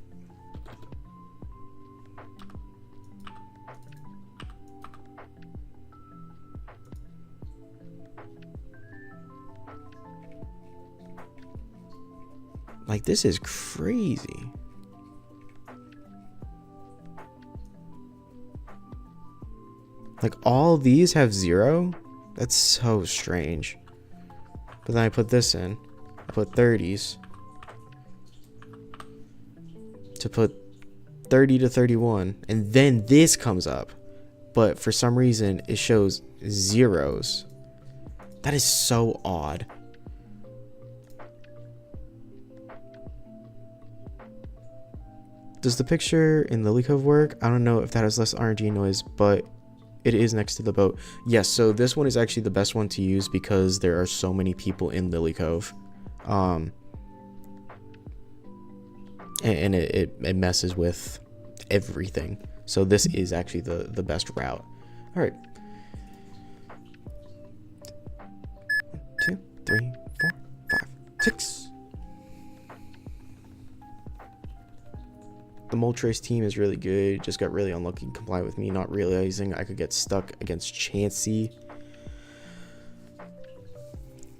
like, this is crazy. Like, all these have 0. That's so strange. But then I put this in. I put 30s. To put 30 to 31, and then this comes up, but for some reason it shows 0s. That is so odd. Does the picture in Lily Cove work? I don't know if that has less RNG noise, but it is next to the boat. Yes, so this one is actually the best one to use because there are so many people in Lily Cove. And it messes with everything. So this is actually the best route. All right. 2, 3, 4, 5, 6. The Moltres team is really good. Just got really unlucky, comply with me not realizing I could get stuck against Chansey.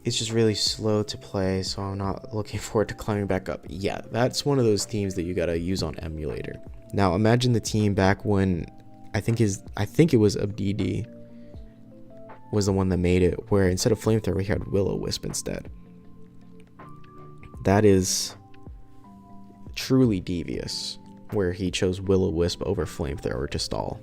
It's just really slow to play, so I'm not looking forward to climbing back up. Yeah, that's one of those teams that you gotta use on emulator. Now imagine the team back when I think it was Abdd was the one that made it, where instead of Flamethrower we had Will-O-Wisp instead. That is truly devious, where he chose Will-O-Wisp over Flamethrower to stall.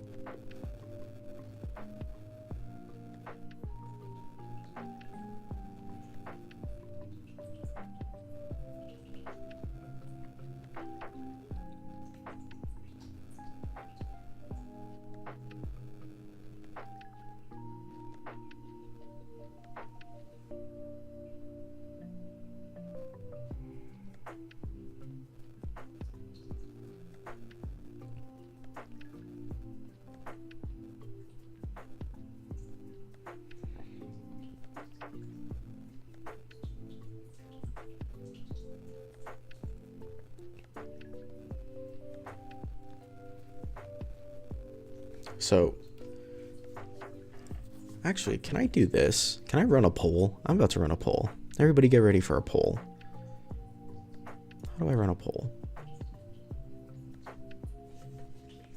So, actually, can I do this? Can I run a poll? I'm about to run a poll. Everybody get ready for a poll. How do I run a poll?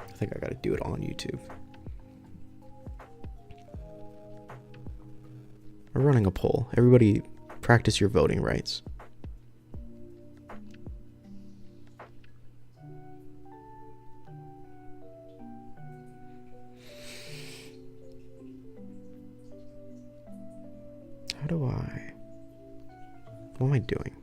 I think I gotta do it on YouTube. We're running a poll. Everybody practice your voting rights. How do I... What am I doing?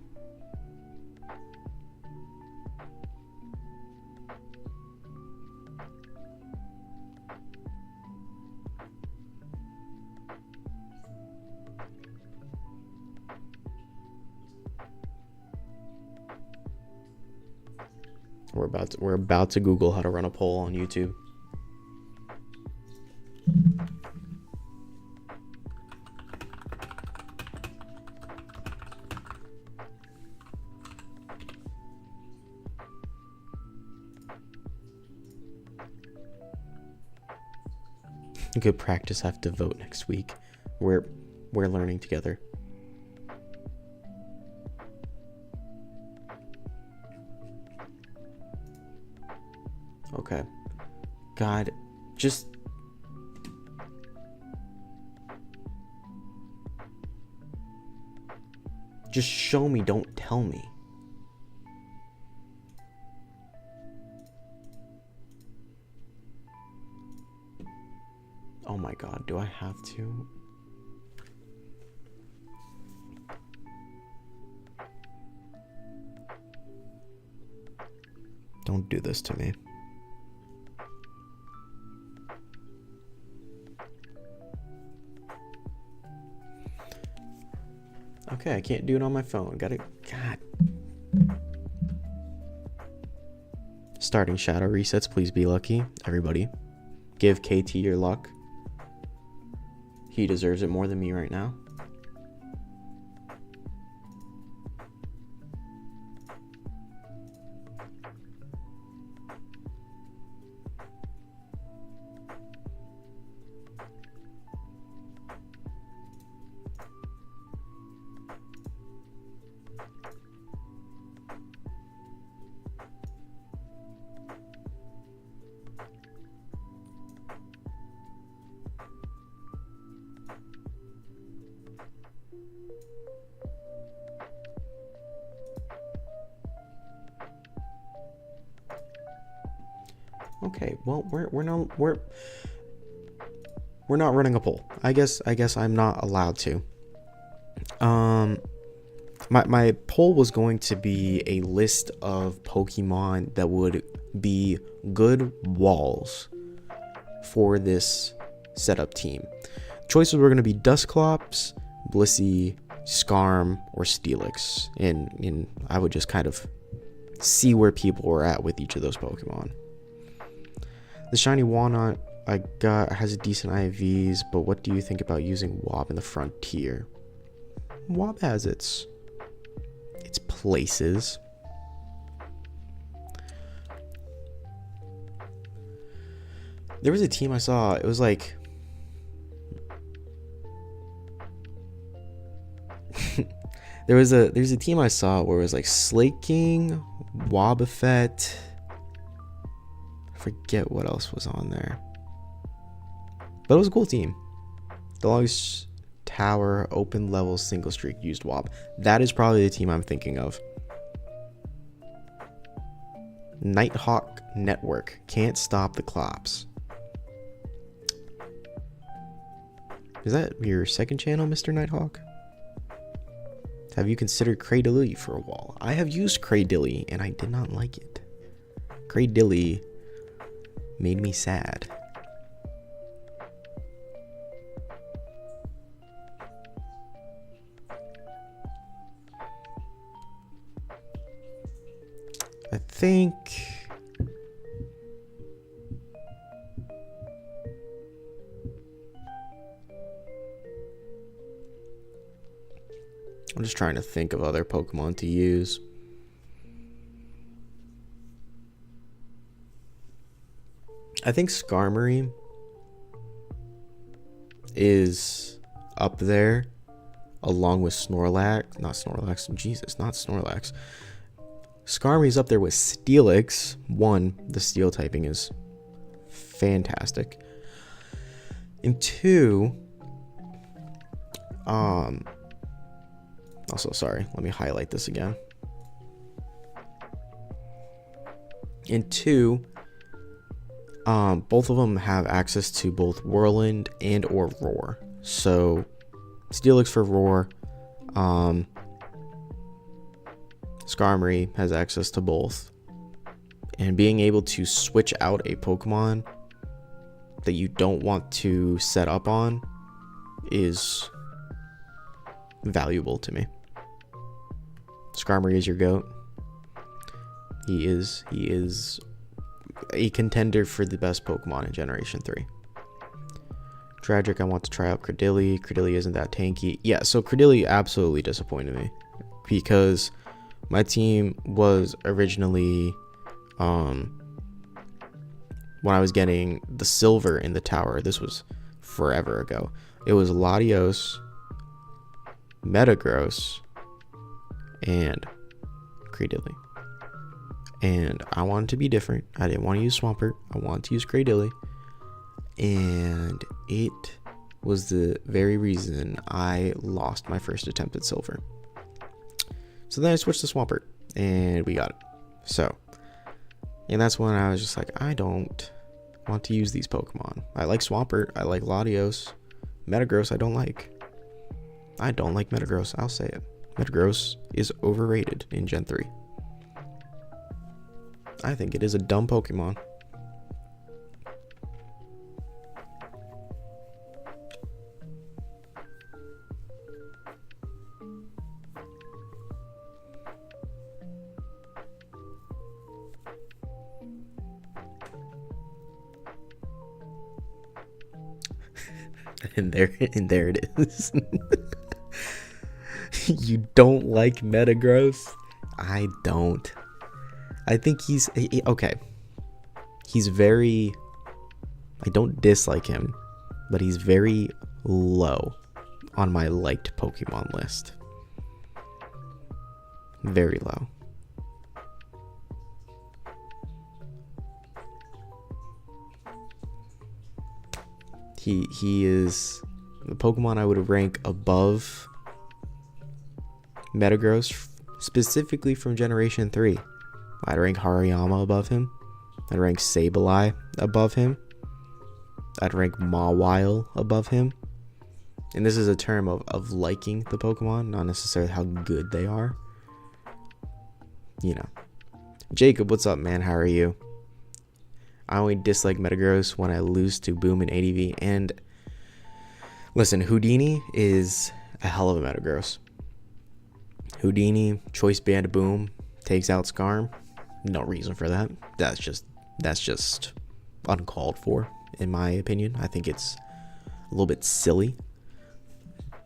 We're about to Google how to run a poll on YouTube. Good practice. I have to vote next week. We're learning together. Okay. God, just show me, don't tell me. Oh my God, do I have to? Don't do this to me. Okay, I can't do it on my phone. Got it. God. Starting shadow resets. Please be lucky. Everybody. Give KT your luck. He deserves it more than me right now. Okay, well, we're not running a poll. I guess I'm not allowed to. My poll was going to be a list of Pokemon that would be good walls for this setup team. Choices were going to be Dusclops, Blissey, Skarm, or Steelix. And I would just kind of see where people were at with each of those Pokemon. The Shiny Walnut I got has a decent IVs, but what do you think about using Wob in the Frontier? Wob has its places. There was a team I saw, it was like there's a team I saw where it was like Slaking, Wobbuffet, I forget what else was on there. But it was a cool team. The longest tower, open level, single streak used Wob. That is probably the team I'm thinking of. Nighthawk Network. Can't stop the Clops. Is that your second channel, Mr. Nighthawk? Have you considered Cradilly for a wall? I have used Cradilly and I did not like it. Cradilly made me sad. I think I'm just trying to think of other Pokemon to use. I think Skarmory is up there along with Snorlax. Not Snorlax. Jesus, not Snorlax. Skarmory's up there with Steelix. One, the steel typing is fantastic. And two, also, sorry, let me highlight this again. And two, both of them have access to both Whirlwind and or Roar. So, Steelix for Roar, Skarmory has access to both. And being able to switch out a Pokemon that you don't want to set up on is valuable to me. Skarmory is your GOAT. He is a contender for the best Pokemon in Generation 3. Tragic, I want to try out Cradilly. Cradilly isn't that tanky. Yeah, so Cradilly absolutely disappointed me because my team was originally when I was getting the silver in the tower. This was forever ago. It was Latios, Metagross, and Cradilly. And I wanted to be different. I didn't want to use Swampert. I wanted to use Cradilly. And it was the very reason I lost my first attempt at silver. So then I switched to Swampert and we got it. So, and that's when I was just like, I don't want to use these Pokemon. I like Swampert. I like Latios. Metagross I don't like. I don't like Metagross. I'll say it. Metagross is overrated in Gen 3. I think it is a dumb Pokemon. And there it is. You don't like Metagross? I don't. I think he's okay. He's very, I don't dislike him, but he's very low on my liked Pokemon list. Very low. He is the Pokemon I would rank above Metagross, specifically from Generation 3. I'd rank Hariyama above him. I'd rank Sableye above him. I'd rank Mawile above him. And this is a term of liking the Pokemon, not necessarily how good they are. You know. Jacob, what's up, man? How are you? I only dislike Metagross when I lose to Boom and ADV. And listen, Houdini is a hell of a Metagross. Houdini, Choice Band Boom, takes out Skarm. No reason for that. That's just uncalled for, in my opinion. I think it's a little bit silly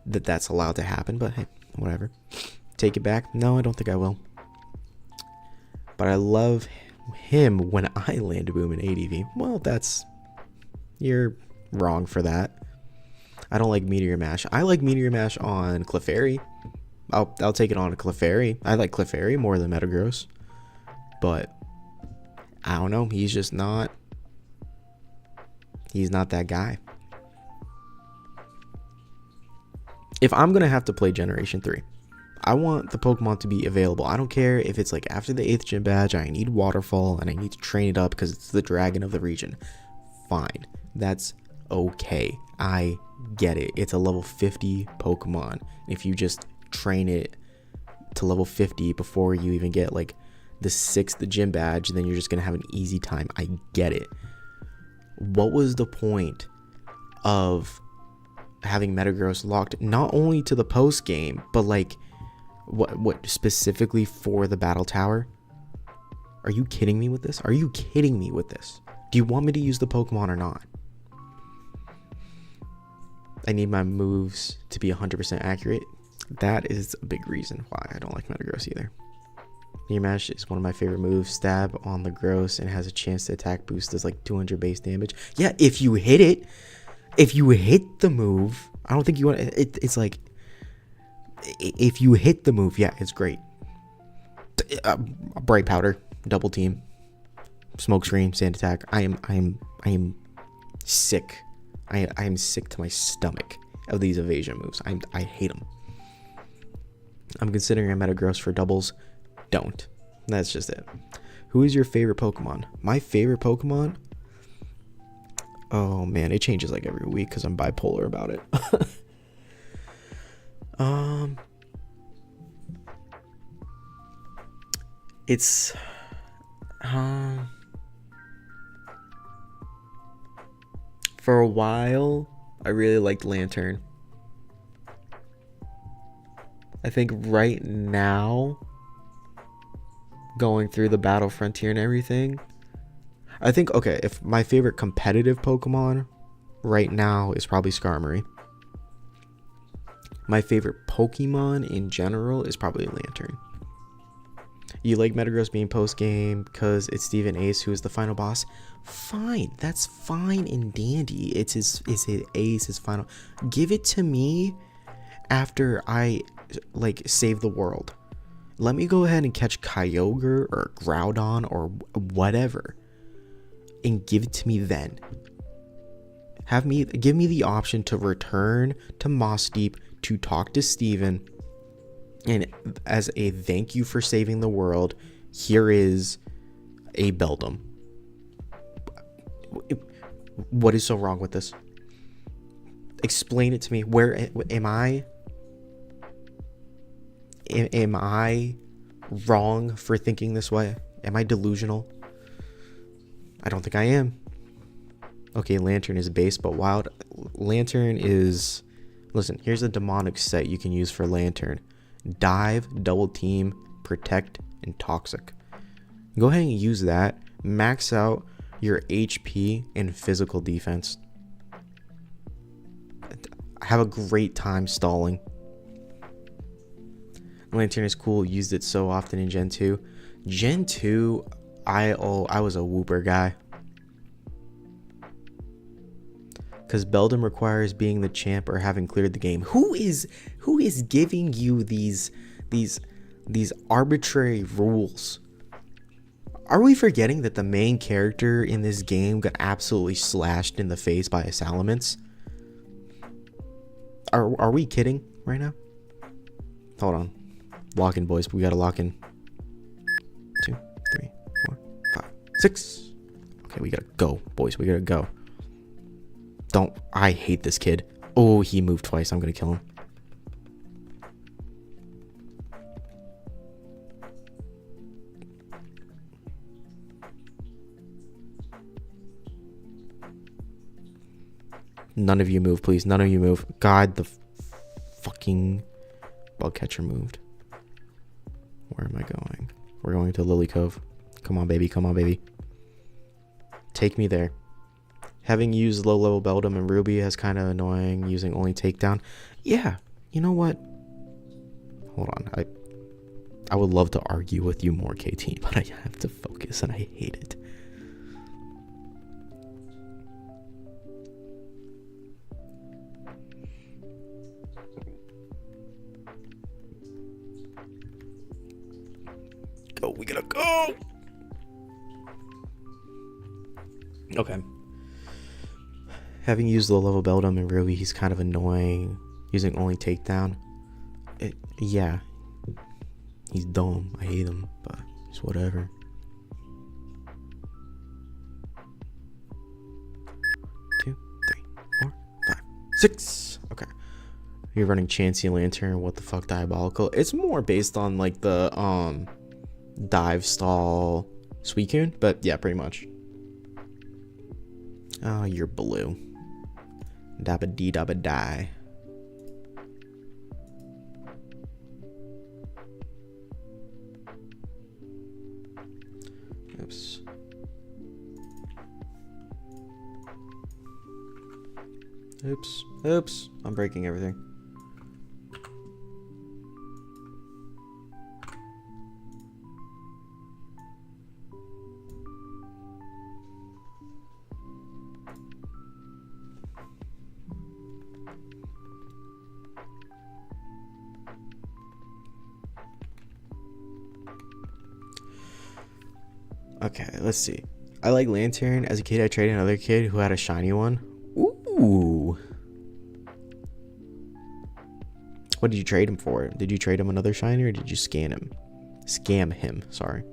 that that's allowed to happen, but hey, whatever. Take it back? No, I don't think I will. But I love him when I land a Boom in ADV. Well, you're wrong for that. I don't like Meteor Mash. I like Meteor Mash on Clefairy. I'll take it on a Clefairy. I like Clefairy more than Metagross. But I don't know. He's not that guy. If I'm going to have to play Generation 3, I want the Pokemon to be available. I don't care if it's like after the 8th gym badge, I need Waterfall and I need to train it up because it's the dragon of the region. Fine. That's okay. I get it. It's a level 50 Pokemon. If you just train it to level 50 before you even get like the 6th gym badge, then you're just going to have an easy time. I get it. What was the point of having Metagross locked not only to the post game, but like what specifically for the battle tower? Are you kidding me with this? Are you kidding me with this? Do you want me to use the Pokemon or not? I need my moves to be 100% accurate. That is a big reason why I don't like Metagross either. Meteor Mash is one of my favorite moves. Stab on the gross and has a chance to attack boost does like 200 base damage. Yeah, if you hit it. If you hit the move, I don't think you want it. It's like if you hit the move, yeah, it's great. Bright Powder, Double Team, Smoke Screen, Sand Attack. I am sick. I am sick to my stomach of these evasion moves. I hate them. I'm considering a Metagross for doubles. Don't. That's just it. Who is your favorite Pokemon? My favorite Pokemon? Oh man, it changes like every week because I'm bipolar about it. It's for a while I really liked Lantern. I think right now, going through the battle frontier and everything, I think, okay, if my favorite competitive Pokemon right now is probably Skarmory. My favorite Pokemon in general is probably Lantern. You like Metagross being post-game because it's Steven Ace who is the final boss? Fine, that's fine and dandy. It's his Ace, his final. Give it to me after I like save the world. Let me go ahead and catch Kyogre or Groudon or whatever and give it to me then. Give me the option to return to Moss Deep to talk to Steven, and as a thank you for saving the world, here is a Beldum. What is so wrong with this? Explain it to me. Where am I? Am I wrong for thinking this way? Am I delusional? I don't think I am. Okay, Lantern is base, but wild. Lantern is... Listen, here's a demonic set you can use for Lantern. Dive, Double Team, Protect, and Toxic. Go ahead and use that. Max out your HP and physical defense. Have a great time stalling. Lantern is cool. Used it so often in Gen 2. Gen 2, I was a Wooper guy. Because Beldum requires being the champ or having cleared the game. Who is giving you these arbitrary rules? Are we forgetting that the main character in this game got absolutely slashed in the face by a Salamence? Are we kidding right now? Hold on. Lock in, boys. We gotta lock in. 2, 3, 4, 5, 6. Okay, we gotta go, boys. We gotta go. I hate this kid. Oh, he moved twice. I'm gonna kill him. None of you move, please. None of you move. God, the fucking bug catcher moved. Where am I going? We're going to Lily Cove. Come on, baby. Come on, baby. Take me there. Having used low-level Beldum and Ruby is kind of annoying. Using only takedown. Yeah. You know what? Hold on. I would love to argue with you more, KT, but I have to focus and I hate it. Go, we gotta go! Okay. Having used low-level Beldum and Ruby, he's kind of annoying. Using only takedown. Yeah. He's dumb. I hate him, but it's whatever. Two, three, 4, 5, 6. Okay. You're running Chansey Lantern. What the fuck, Diabolical? It's more based on like the dive stall Suicune, but yeah, pretty much. Oh, you're blue. Dabba dee dabba die. Oops. Oops. Oops. I'm breaking everything. Okay, let's see. I like Lantern. As a kid, I traded another kid who had a shiny one. Ooh. What did you trade him for? Did you trade him another shiny or did you scam him, sorry.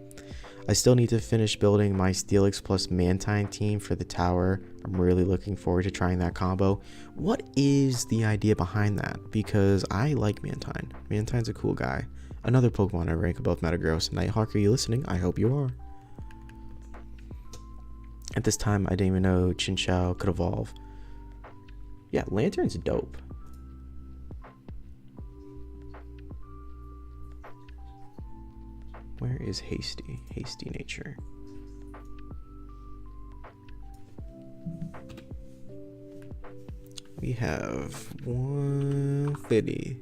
I still need to finish building my Steelix plus Mantine team for the tower. I'm really looking forward to trying that combo. What is the idea behind that? Because I like Mantine. Mantine's a cool guy. Another Pokemon I rank above Metagross. Nighthawk, are you listening? I hope you are. At this time, I didn't even know Chinchou could evolve. Yeah, Lantern's dope. Where is Hasty? Hasty Nature. We have 150,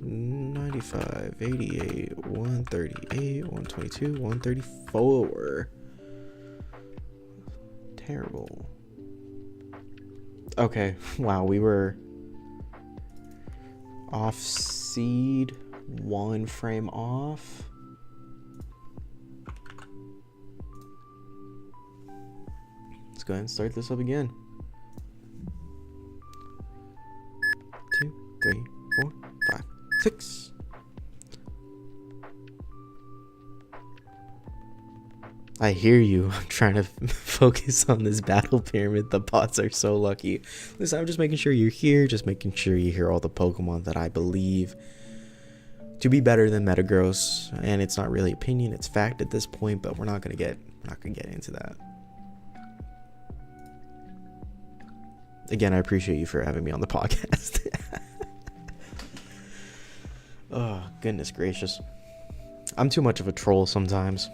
95, 88, 138, 122, 134. Terrible. Okay, wow, we were off seed, 1 frame off. Let's go ahead and start this up again. 2, 3, 4, 5, 6. I hear you. I'm trying to focus on this battle pyramid. The bots are so lucky. Listen, I'm just making sure you're here. Just making sure you hear all the Pokemon that I believe to be better than Metagross. And it's not really opinion, it's fact at this point. But we're not gonna get into that. Again, I appreciate you for having me on the podcast. Oh, goodness gracious. I'm too much of a troll sometimes.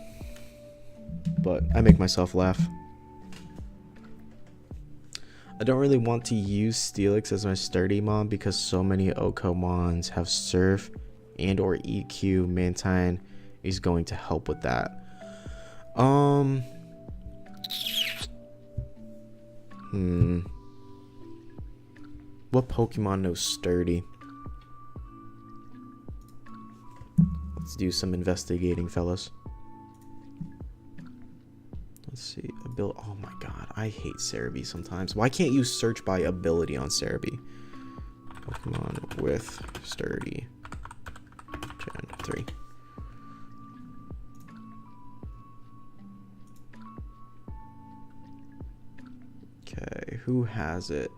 But I make myself laugh. I don't really want to use Steelix as my sturdy mon because so many Okomons have Surf and or EQ. Mantine is going to help with that. What Pokemon knows sturdy? Let's do some investigating, fellas. Let's see. Oh my god, I hate Cerebi sometimes. Why can't you search by ability on Cerebi? Pokemon with sturdy. Gen 3. Okay, who has it?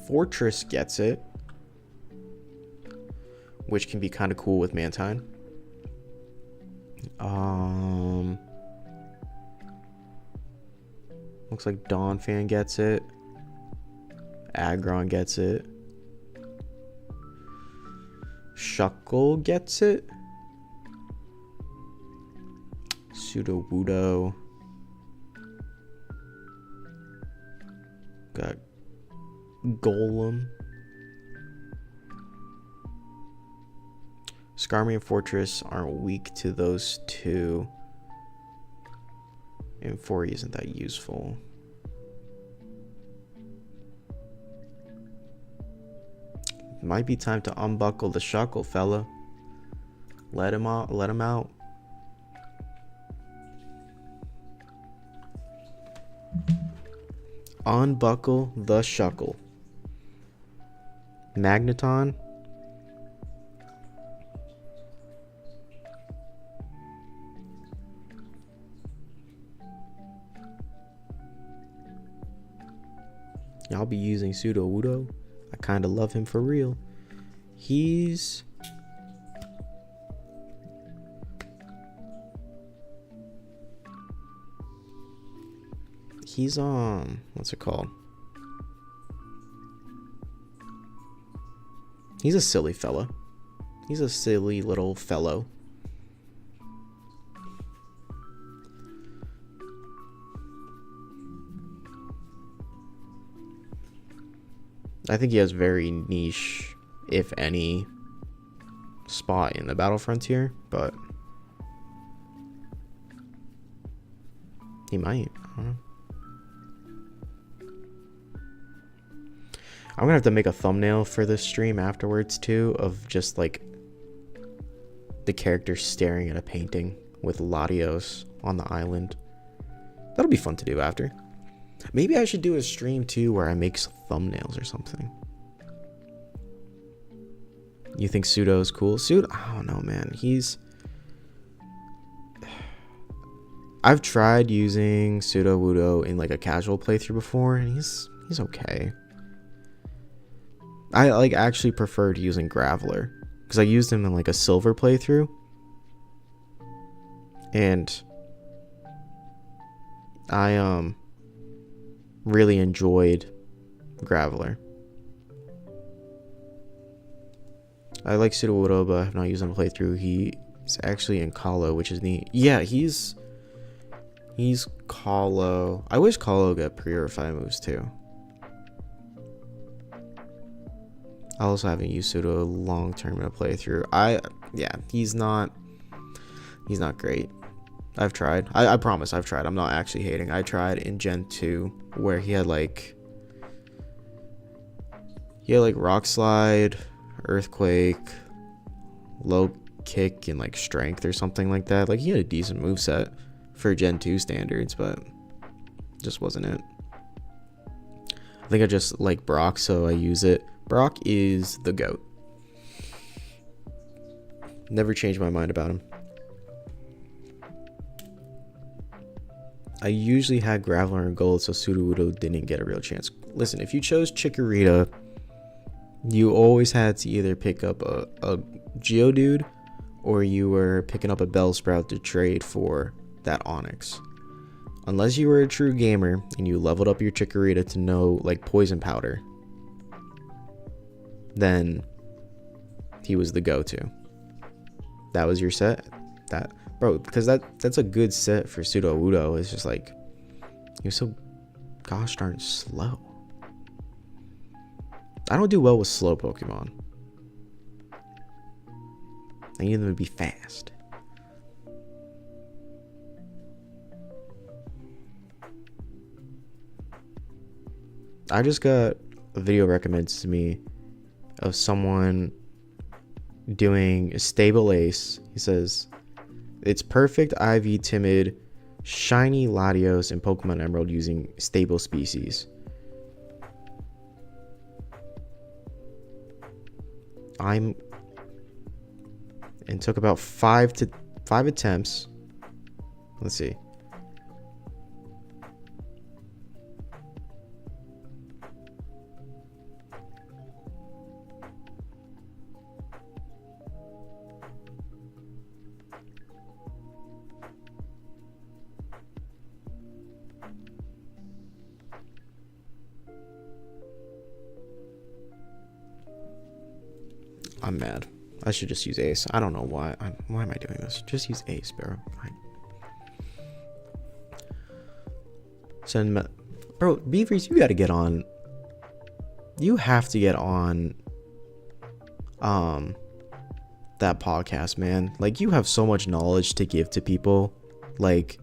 Fortress gets it, which can be kind of cool with Mantine. Looks like Dawn Fan gets it. Aggron gets it. Shuckle gets it. Sudowoodo. Got Golem. Skarmy and Fortress aren't weak to those two. And 4 isn't that useful. Might be time to unbuckle the Shuckle, fella. Let him out. Let him out. Unbuckle the Shuckle. Magneton. I'll be using Sudowoodo. I kind of love him for real. He's what's it called? He's a silly fella. He's a silly little fellow. I think he has very niche, if any, spot in the Battle Frontier, but he might. I don't know. I'm gonna have to make a thumbnail for this stream afterwards too, of just like the character staring at a painting with Latios on the island. That'll be fun to do after. Maybe I should do a stream too where I make thumbnails or something. You think Pseudo is cool? Pseudo, I don't know, man. I've tried using Sudowoodo in like a casual playthrough before, and he's okay. I like actually preferred using Graveler because I used him in like a silver playthrough, and I really enjoyed Graveler. I like Sudowoodo, but I have not used him in playthrough. He's actually in Kalo, which is neat. Yeah, he's Kalo. I wish Kalo got Purify moves too. I also haven't used Pseudo long term in a playthrough. He's not great. I've tried. I promise I've tried. I'm not actually hating. I tried in Gen 2 where he had like Rock Slide, Earthquake, Low Kick, and like Strength or something like that. Like he had a decent moveset for Gen 2 standards, but just wasn't it. I think I just like Brock, so I use it. Brock is the GOAT. Never changed my mind about him. I usually had Graveler and Gold, so Sudowoodo didn't get a real chance. Listen, if you chose Chikorita, you always had to either pick up a Geodude or you were picking up a Bellsprout to trade for that Onix. Unless you were a true gamer and you leveled up your Chikorita to know like Poison Powder, then he was the go-to. That was your set? Because that's a good set for Sudowoodo. It's just like you're so gosh darn slow. I don't do well with slow Pokemon. I need them to be fast. I just got a video recommended to me of someone doing a stable ace. He says it's perfect IV timid shiny Latios and Pokemon Emerald using stable species. And took about five attempts. Let's see. I'm mad. I should just use Ace. I don't know why. Why am I doing this? Just use Ace, bro. Bro, Beavers, you gotta get on. You have to get on that podcast, man. Like, you have so much knowledge to give to people. Like,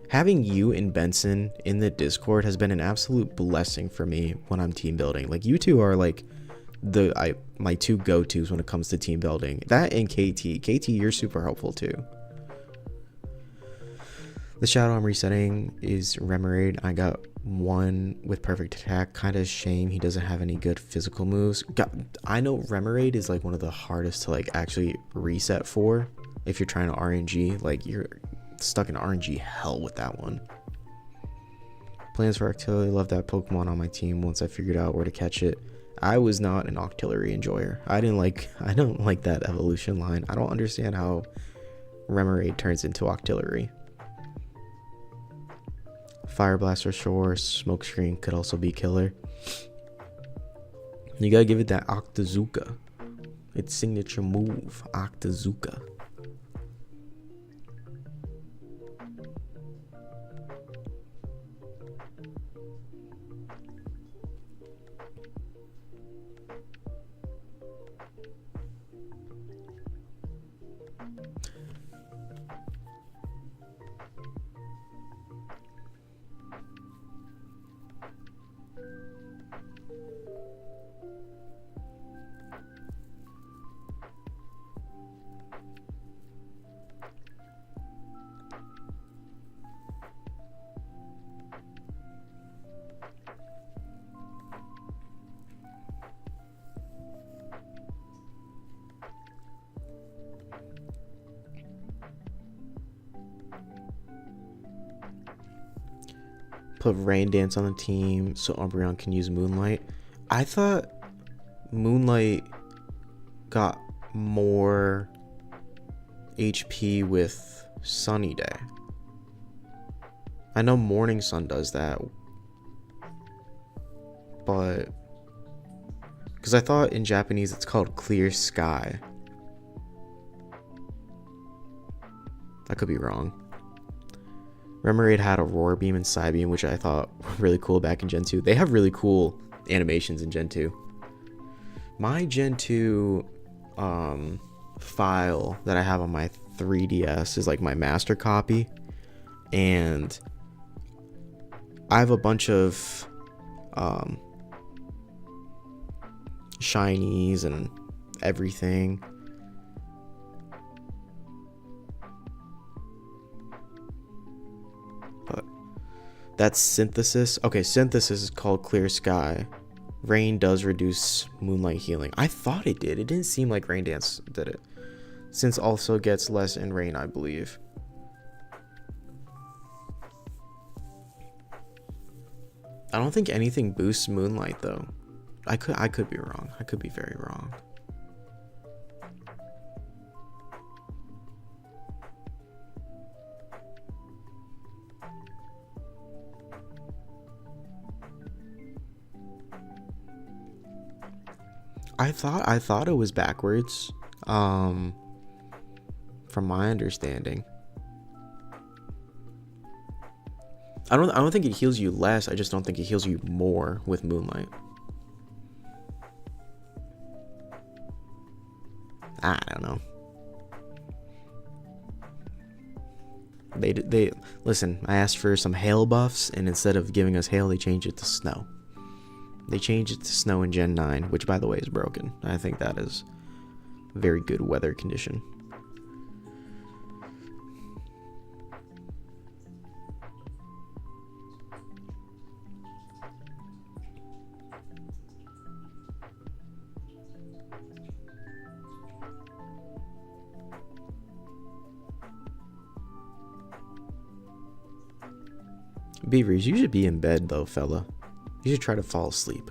having you and Benson in the Discord has been an absolute blessing for me when I'm team building. Like, you two are like my two go-tos when it comes to team building. That and KT, you're super helpful too. The shadow I'm resetting is Remoraid. I got one with perfect attack. Kind of shame he doesn't have any good physical moves. I know Remoraid is like one of the hardest to like actually reset for if you're trying to RNG. Like, you're stuck in RNG hell with that one. Plans for Octillery. Love that Pokemon on my team once I figured out where to catch it. I was not an Octillery enjoyer. I don't like that evolution line. I don't understand how Remoraid turns into Octillery. Fire Blaster, sure. Smokescreen could also be killer. You gotta give it that Octazooka. Its signature move, Octazooka. Put Rain Dance on the team so Umbreon can use Moonlight. I thought Moonlight got more HP with Sunny Day. I know Morning Sun does that, but because I thought in Japanese it's called Clear Sky. I could be wrong. Remoraid had Aurora Beam and Psybeam, which I thought were really cool back in Gen 2. They have really cool animations in Gen 2. My Gen 2 file that I have on my 3DS is like my master copy. And I have a bunch of shinies and everything. That's Synthesis. Okay, Synthesis is called Clear Sky. Rain does reduce Moonlight healing. I thought it did. It didn't seem like Rain Dance did it. Since also gets less in Rain, I believe. I don't think anything boosts Moonlight though. I could be wrong. I could be very wrong. I thought it was backwards, from my understanding. I don't think it heals you less. I just don't think it heals you more with Moonlight. I don't know. They listen. I asked for some hail buffs, and instead of giving us hail, they changed it to snow. They changed it to snow in Gen 9, which by the way is broken. I think that is a very good weather condition. Beavers, you should be in bed though, fella. You should try to fall asleep.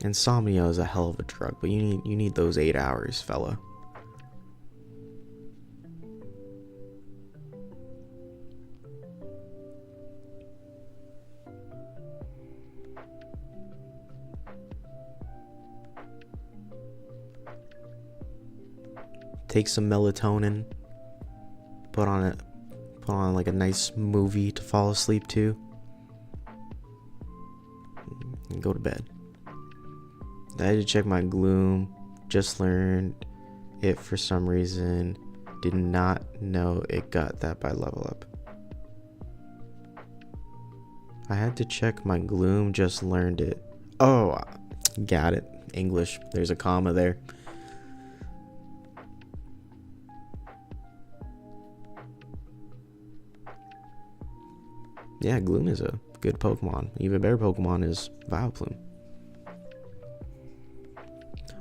Insomnia is a hell of a drug, but you need those 8 hours, fella. take some melatonin, put on like a nice movie to fall asleep to, and go to bed. I had to check my gloom. Just learned it for some reason. Did not know it got that by level up. I had to check my gloom. Just learned it. Oh, got it. English. There's a comma there. Yeah, Gloom is a good Pokemon. Even better Pokemon is Vileplume.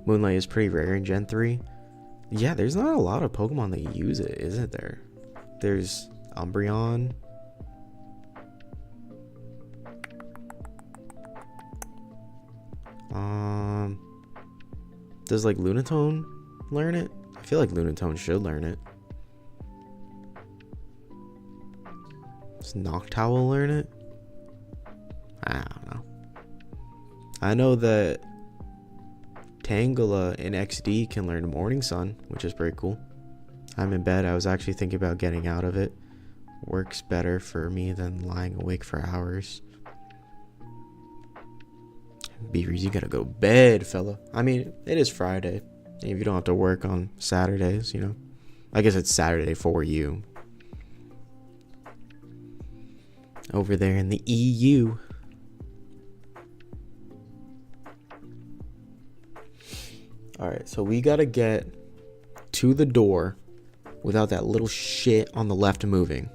Moonlight is pretty rare in Gen 3. Yeah, there's not a lot of Pokemon that use it, isn't there? There's Umbreon. Does like Lunatone learn it? I feel like Lunatone should learn it. Does Noctowl learn it? I don't know. I know that Tangela in XD can learn Morning Sun, which is pretty cool. I'm in bed. I was actually thinking about getting out of it. Works better for me than lying awake for hours. Beavers, you gotta go to bed, fella. I mean, it is Friday. If you don't have to work on Saturdays, you know. I guess it's Saturday for you. Over there in the EU. Alright, so we gotta get to the door without that little shit on the left moving.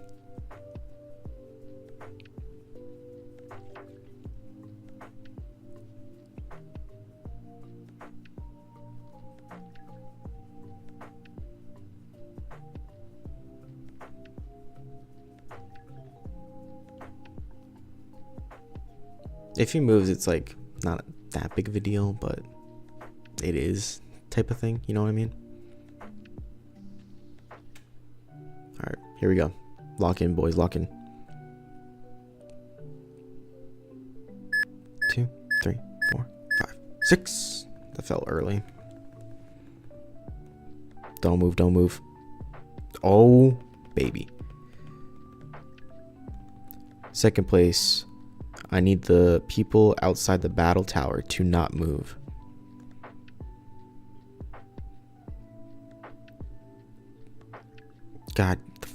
If he moves, it's like not that big of a deal, but it is type of thing. You know what I mean? All right, here we go. Lock in, boys. Lock in. 2, 3, 4, 5, 6. That felt early. Don't move. Don't move. Oh, baby. Second place. I need the people outside the battle tower to not move. God, the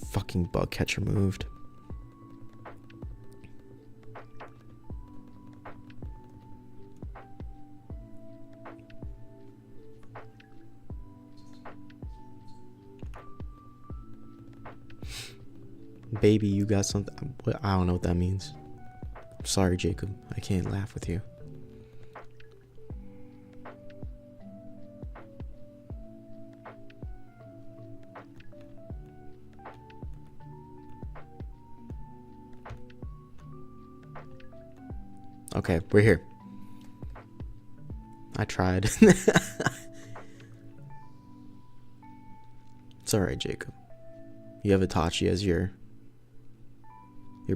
fucking bug catcher moved. Baby, you got something. I don't know what that means. Sorry, Jacob. I can't laugh with you. Okay, we're here. I tried. It's alright, Jacob. You have Itachi as your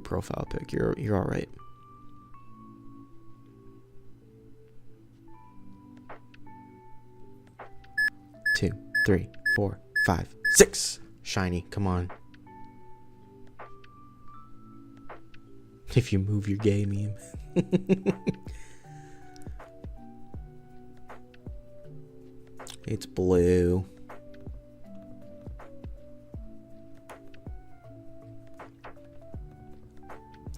profile pic. You're alright. Two, 3, 4, 5, 6. Shiny, come on. If you move, you're gay, meme. It's blue.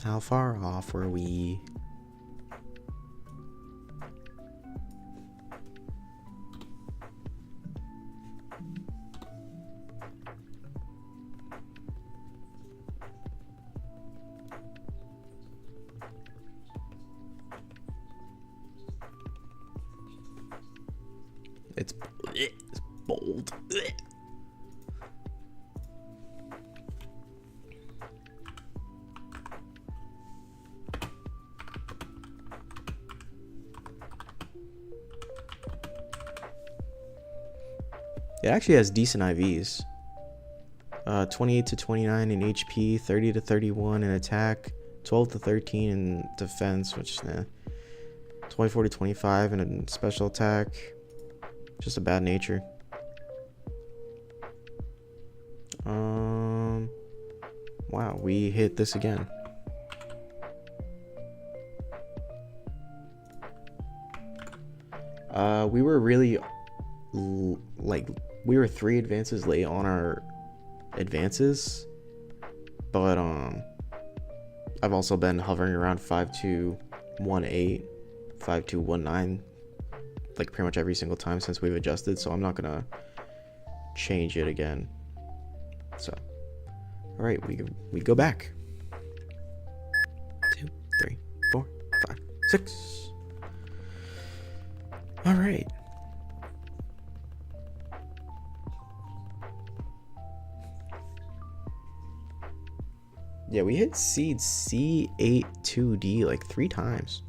How far off were we? It's bold. It actually has decent IVs. 28 to 29 in HP, 30 to 31 in attack, 12 to 13 in defense, which 24 to 25 in a special attack. Just a bad nature. Wow, we hit this again. We were really we were 3 advances late on our advances, but I've also been hovering around 5218, 5219, like pretty much every single time since we've adjusted, so I'm not gonna change it again. So, all right, we go back. 2, 3, 4, 5, 6. All right. Yeah, we hit seed C82D like 3 times.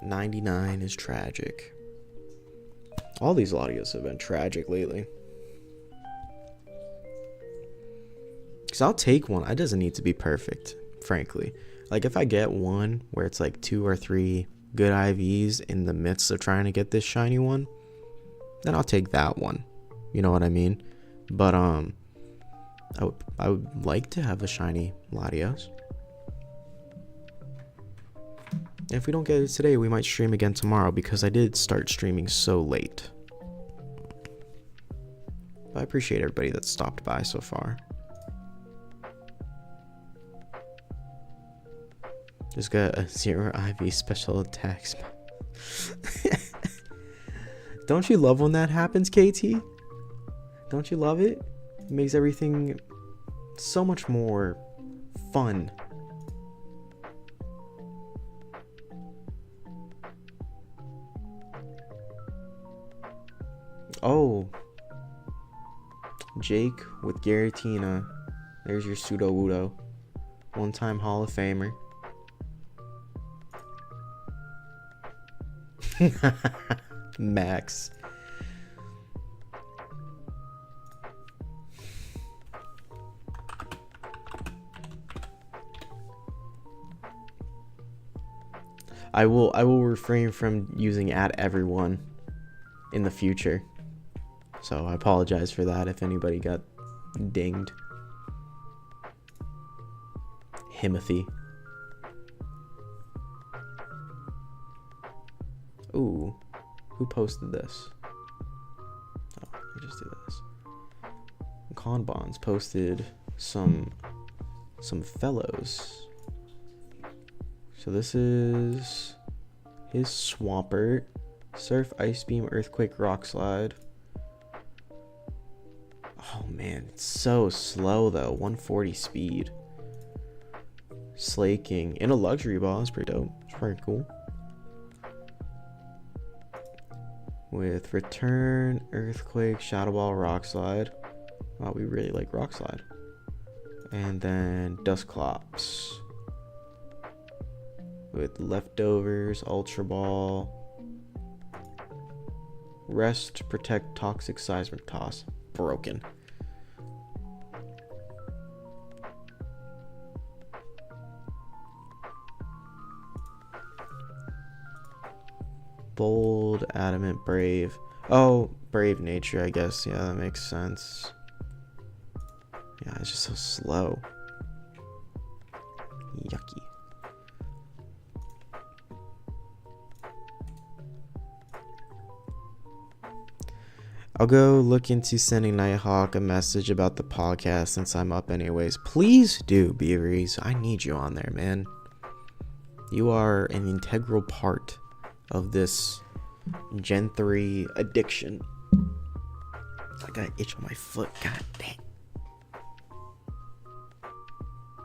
$99 is tragic. All these Latios have been tragic lately. Because I'll take one. It doesn't need to be perfect, frankly. Like, if I get one where it's like 2 or 3 good IVs in the midst of trying to get this shiny one, then I'll take that one. You know what I mean? But, I would like to have a shiny Latios. If we don't get it today, we might stream again tomorrow because I did start streaming so late. But I appreciate everybody that stopped by so far. Just got a 0 IV special attacks. Don't you love when that happens, KT? Don't you love it? It makes everything so much more fun. Oh, Jake with Garatina. There's your pseudo Wudo. One-time Hall of Famer. Max. I will refrain from using @everyone in the future. So I apologize for that if anybody got dinged. Himothy. Ooh, who posted this? Oh, let me just do this. Conbons posted some fellows. So this is his Swampert, Surf, Ice Beam, Earthquake, Rock Slide. Oh man, it's so slow though. 140 speed. Slaking in a luxury ball is pretty dope. It's pretty cool. With Return, Earthquake, Shadow Ball, Rock Slide. Wow, we really like Rock Slide. And then Dusclops. With Leftovers, Ultra Ball. Rest, Protect, Toxic, Seismic Toss. Broken. Bold, Adamant, Brave. Oh, Brave Nature, I guess. Yeah, that makes sense. Yeah, it's just so slow. Yucky. I'll go look into sending Nighthawk a message about the podcast since I'm up anyways. Please do, Beaveries. I need you on there, man. You are an integral part of this Gen 3 addiction. I got an itch on my foot. God dang.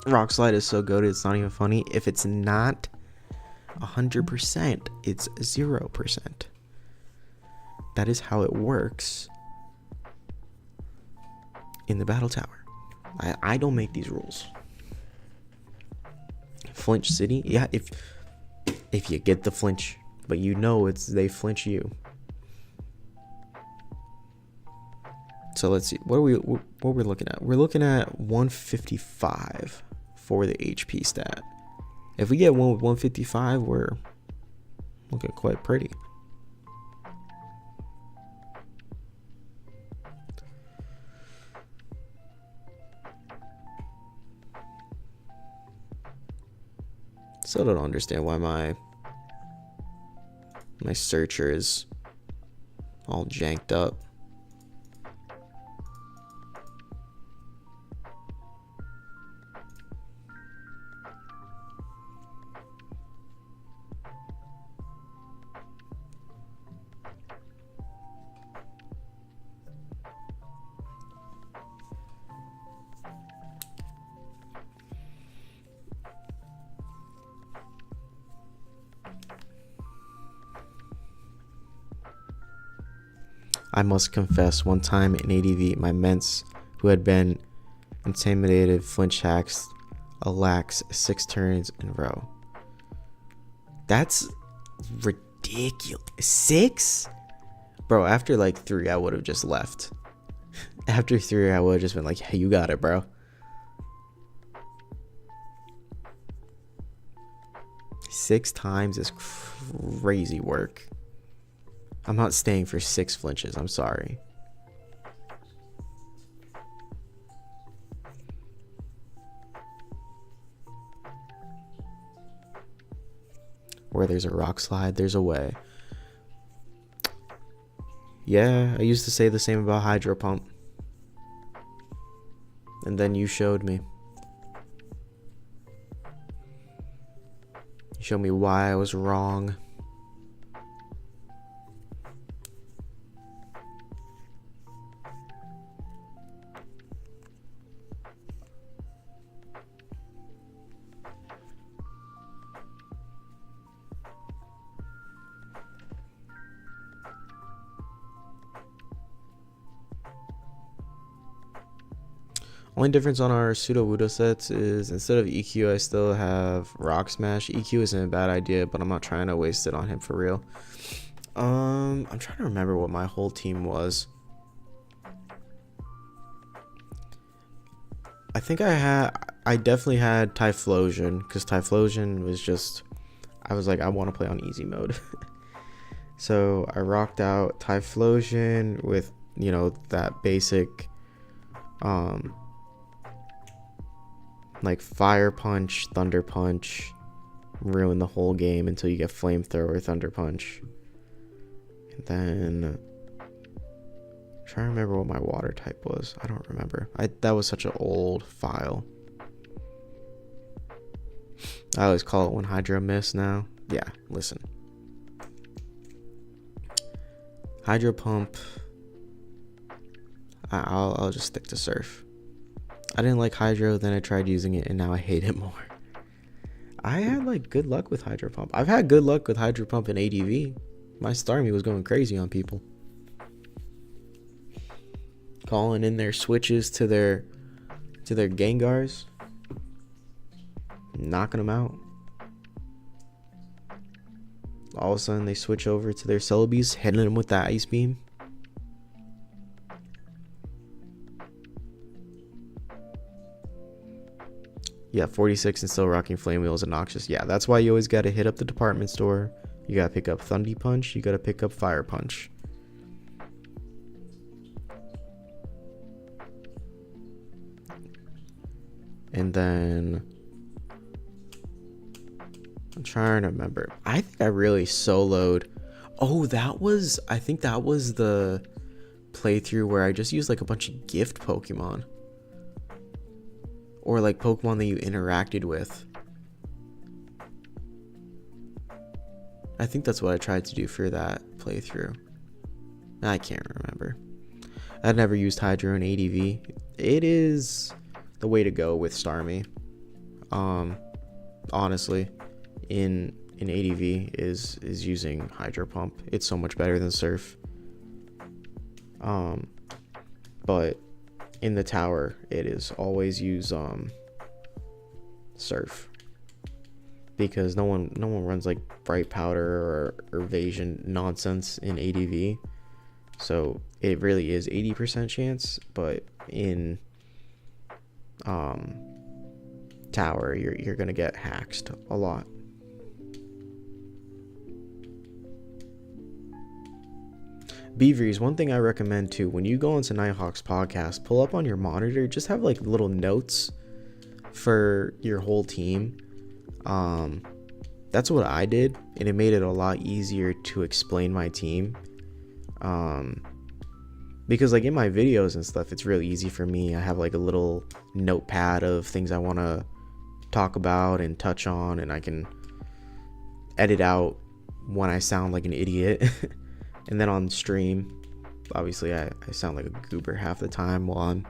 Rock Slide is so good, it's not even funny. If it's not, 100%. It's 0%. That is how it works in the battle tower. I don't make these rules. Flinch City, yeah, if you get the flinch, but you know they flinch you. So let's see, what we're looking at. We're looking at 155 for the HP stat. If we get one with 155, we're looking quite pretty. Still don't understand why my searcher is all janked up. I must confess, one time in ADV, my ments, who had been intimidated, flinch hacks, lax 6 turns in a row. That's ridiculous. 6? Bro, after like 3, I would have just left. After 3, I would have just been like, hey, you got it, bro. 6 times is crazy work. I'm not staying for 6 flinches. I'm sorry. Where there's a rock slide, there's a way. Yeah, I used to say the same about hydro pump. And then you showed me. You showed me why I was wrong. Only difference on our pseudo Wudo sets is instead of EQ, I still have Rock Smash. EQ isn't a bad idea, but I'm not trying to waste it on him for real. I'm trying to remember what my whole team was. I think I definitely had Typhlosion, because Typhlosion was just, I was like, I want to play on easy mode. So I rocked out Typhlosion with, you know, that basic, like Fire Punch, Thunder Punch, ruin the whole game until you get Flamethrower, Thunder Punch. And then I'm trying to remember what my water type was. I don't remember. That was such an old file. I always call it when Hydro miss now. Yeah, listen. Hydro Pump. I'll just stick to Surf. I didn't like Hydro, then I tried using it, and now I hate it more. I had like good luck with Hydro Pump. I've had good luck with Hydro Pump in ADV. My Starmie was going crazy on people. Calling in their switches to their Gengars. Knocking them out. All of a sudden they switch over to their Celebies, hitting them with that Ice Beam. Yeah, 46 and still rocking Flame Wheel is obnoxious. Yeah, that's why you always got to hit up the department store. You got to pick up Thundy Punch. You got to pick up Fire Punch. And then I'm trying to remember. I think I really soloed. Oh, I think that was the playthrough where I just used like a bunch of gift Pokemon. Or like Pokemon that you interacted with. I think that's what I tried to do for that playthrough. I can't remember. I've never used Hydro in ADV. It is the way to go with Starmie. Honestly, in in ADV is using Hydro Pump. It's so much better than Surf. But in the tower, it is always use Surf, because no one runs like Bright Powder or Evasion nonsense in ADV. So it really is 80% chance, but in tower, you're gonna get hacked a lot. Beavers, one thing I recommend too, when you go into Nighthawk's podcast, pull up on your monitor, just have like little notes for your whole team. That's what I did, and it made it a lot easier to explain my team. Because like in my videos and stuff, it's really easy for me. I have like a little notepad of things I want to talk about and touch on, and I can edit out when I sound like an idiot. And then on stream, obviously I sound like a goober half the time while I'm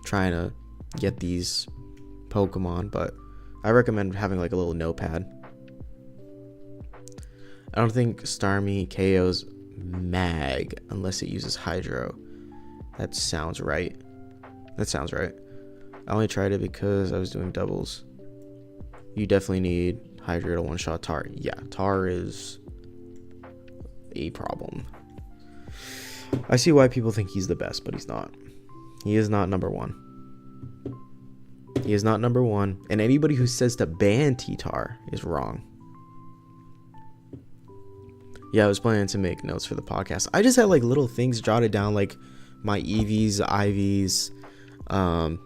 trying to get these Pokemon, but I recommend having like a little notepad. I don't think Starmie KO's Mag unless it uses Hydro. That sounds right. I only tried it because I was doing doubles. You definitely need Hydro to one-shot Tar. Yeah, Tar is a problem. I see why people think he's the best, but he's not. He is not number one. He is not number one, and anybody who says to ban T-Tar is wrong. Yeah, I was planning to make notes for the podcast. I just had like little things jotted down, like my EVs, IVs,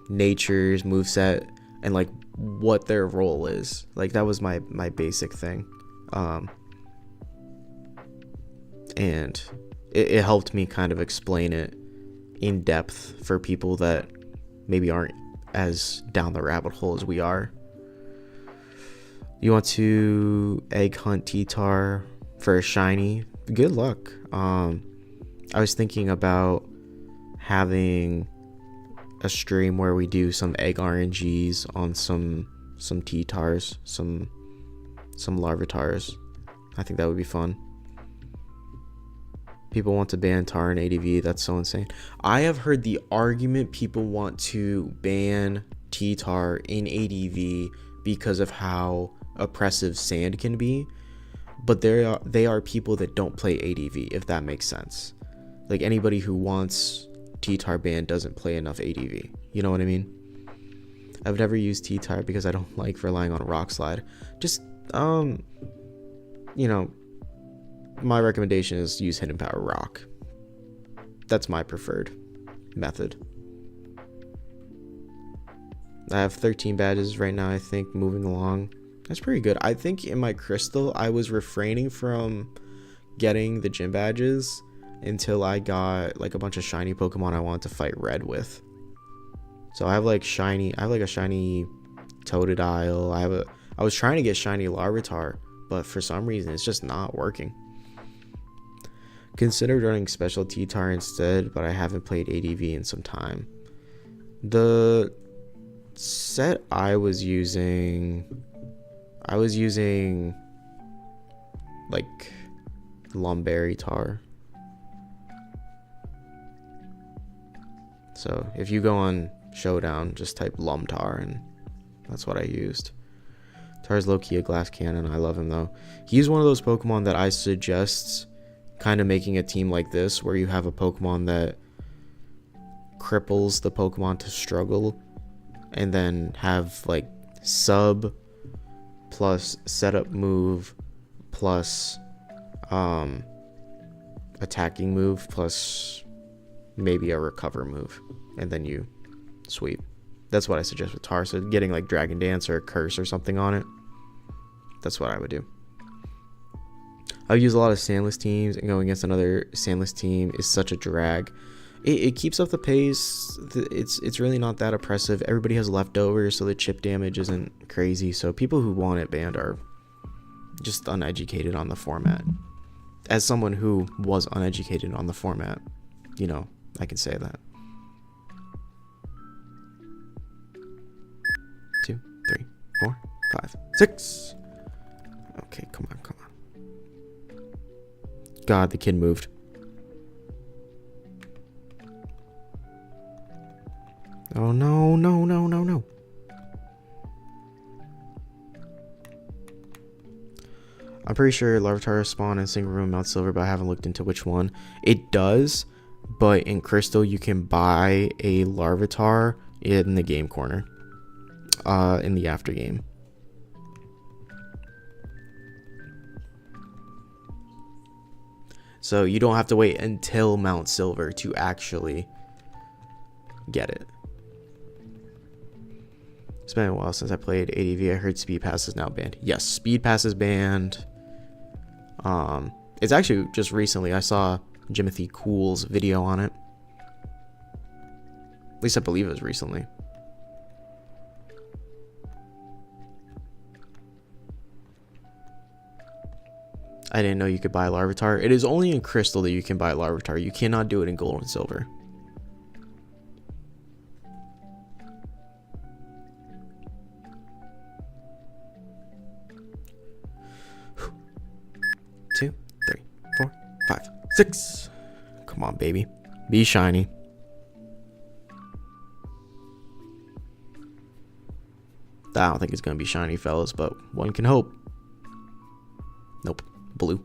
natures, moveset, and like what their role is. Like that was my basic thing. And it helped me kind of explain it in depth for people that maybe aren't as down the rabbit hole as we are. You want to egg hunt T-Tar for a shiny? Good luck. I was thinking about having a stream where we do some egg RNGs on some T-Tars, some Larvitars. I think that would be fun. People want to ban Tar in ADV. That's so insane. I have heard the argument people want to ban T-Tar in ADV because of how oppressive sand can be. But they are people that don't play ADV, if that makes sense. Like anybody who wants T-Tar banned doesn't play enough ADV. You know what I mean? I've never used T-Tar because I don't like relying on Rock Slide. Just, my recommendation is use Hidden Power Rock. That's my preferred method. I have 13 badges right now, I think, moving along. That's pretty good. I think in my Crystal, I was refraining from getting the gym badges until I got like a bunch of shiny Pokemon I wanted to fight Red with. So I have like a shiny Totodile. I was trying to get shiny Larvitar, but for some reason it's just not working. Considered running special T-Tar instead, but I haven't played ADV in some time. The set I was using like Lumberry Tar. So if you go on Showdown, just type Lumtar, and that's what I used. Tar's low-key a glass cannon. I love him though. He's one of those Pokemon that I suggest kind of making a team like this, where you have a Pokemon that cripples the Pokemon to struggle, and then have like sub plus setup move plus attacking move plus maybe a recover move, and then you sweep. That's what I suggest with Tar. So getting like Dragon Dance or Curse or something on it, that's what I would do. I would use a lot of Sandless teams, and going against another Sandless team is such a drag. It keeps up the pace. It's really not that oppressive. Everybody has leftovers, so the chip damage isn't crazy. So people who want it banned are just uneducated on the format. As someone who was uneducated on the format, I can say that. 2, 3, 4, 5, 6. Okay, come on, come on. God, the kid moved. Oh, no, no, no, no, no. I'm pretty sure Larvitar spawn in single room Mount Silver, but I haven't looked into which one. It does, but in Crystal, you can buy a Larvitar in the game corner. In the after game. So you don't have to wait until Mount Silver to actually get it. It's been a while since I played ADV. I heard Speed Pass is now banned. Yes, Speed Pass is banned. It's actually just recently I saw Jimothy Cool's video on it. At least I believe it was recently. I didn't know you could buy Larvitar. It is only in Crystal that you can buy Larvitar. You cannot do it in Gold and Silver. Two, three, 4, 5, 6. Come on, baby. Be shiny. I don't think it's going to be shiny, fellas, but one can hope. Nope. Blue.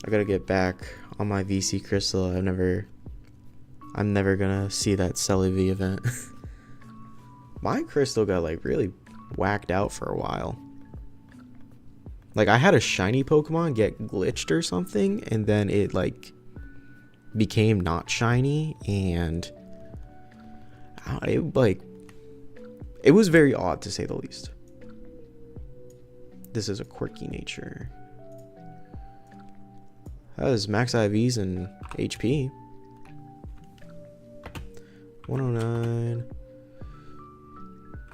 I gotta get back on my VC Crystal. I'm never gonna see that Celebi event. My Crystal got like really whacked out for a while. Like I had a shiny Pokemon get glitched or something, and then it like became not shiny, and it was very odd to say the least. This is a quirky nature. That was max IVs and HP. 109,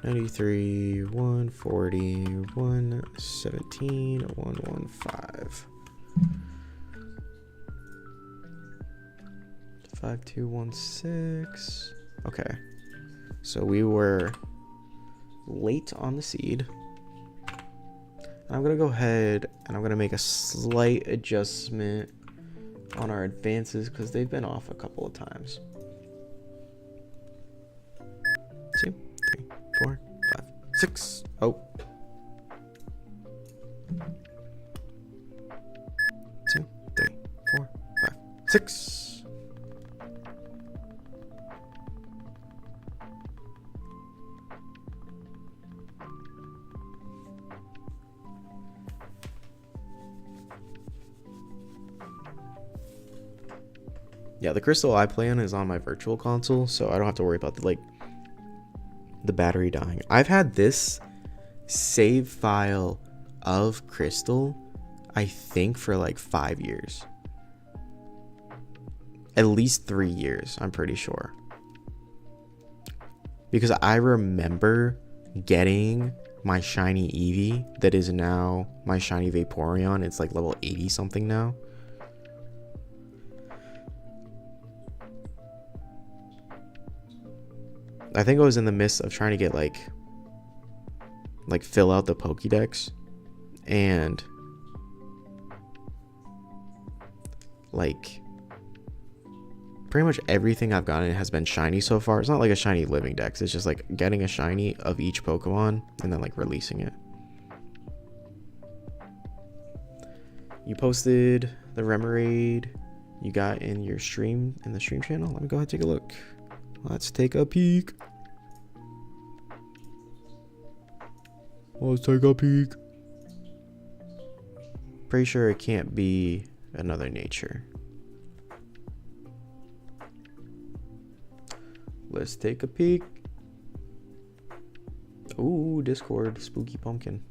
93, 140, 117, 115. 5216. Okay. So we were late on the seed. And I'm going to go ahead and I'm going to make a slight adjustment on our advances because they've been off a couple of times. 2, 3, 4, 5, 6. Oh. 2, 3, 4, 5, 6. Yeah, the crystal I play on is on my virtual console, so I don't have to worry about the battery dying. I've had this save file of crystal, I think, for like 5 years. At least 3 years, I'm pretty sure. Because I remember getting my shiny Eevee that is now my shiny Vaporeon. It's like level 80 something now. I think I was in the midst of trying to get like fill out the Pokédex, and like pretty much everything I've gotten has been shiny so far. It's not like a shiny living dex, it's just like getting a shiny of each Pokemon and then like releasing it. You posted the Remoraid you got in your stream, in the stream channel. Let me go ahead and take a look. Let's take a peek. Let's take a peek. Pretty sure it can't be another nature. Let's take a peek. Ooh, Discord, spooky pumpkin.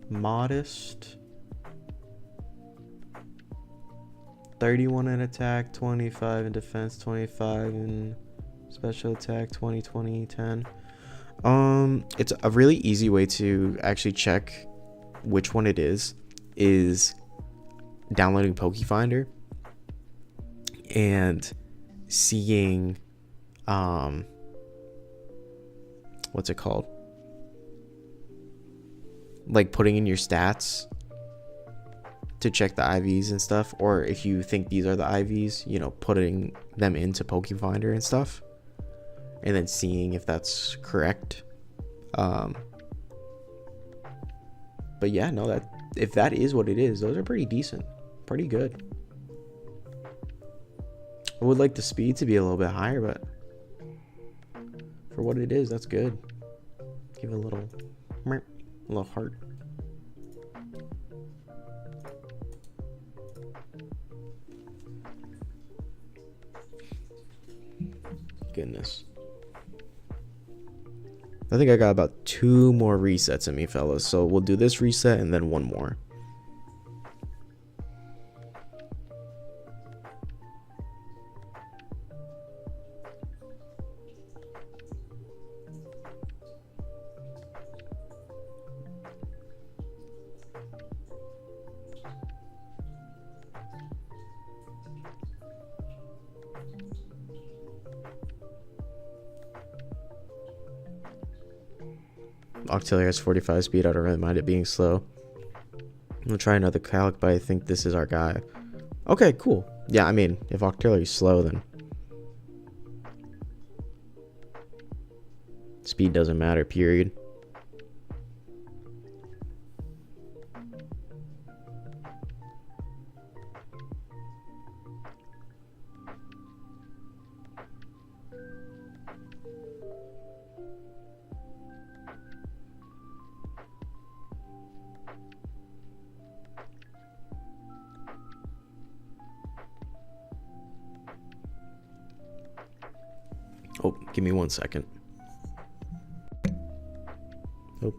Modest. 31 in attack, 25 in defense, 25 in special attack, 20, 20, 10. It's a really easy way to actually check which one it is downloading PokeFinder and seeing, what's it called? Like putting in your stats to check the IVs and stuff, or if you think these are the IVs, you know, putting them into PokeFinder and stuff, and then seeing if that's correct. But yeah, no, that if that is what it is, those are pretty decent, pretty good. I would like the speed to be a little bit higher, but for what it is, that's good. Give it a little heart. Goodness. I think I got about 2 more resets in me, fellas. So we'll do this reset and then one more. Octillery has 45 speed. I don't really mind it being slow. We'll try another Calic, but I think this is our guy. Okay, cool. Yeah, I mean, if Octillery's slow, then speed doesn't matter, period. Oh, give me 1 second. Oh.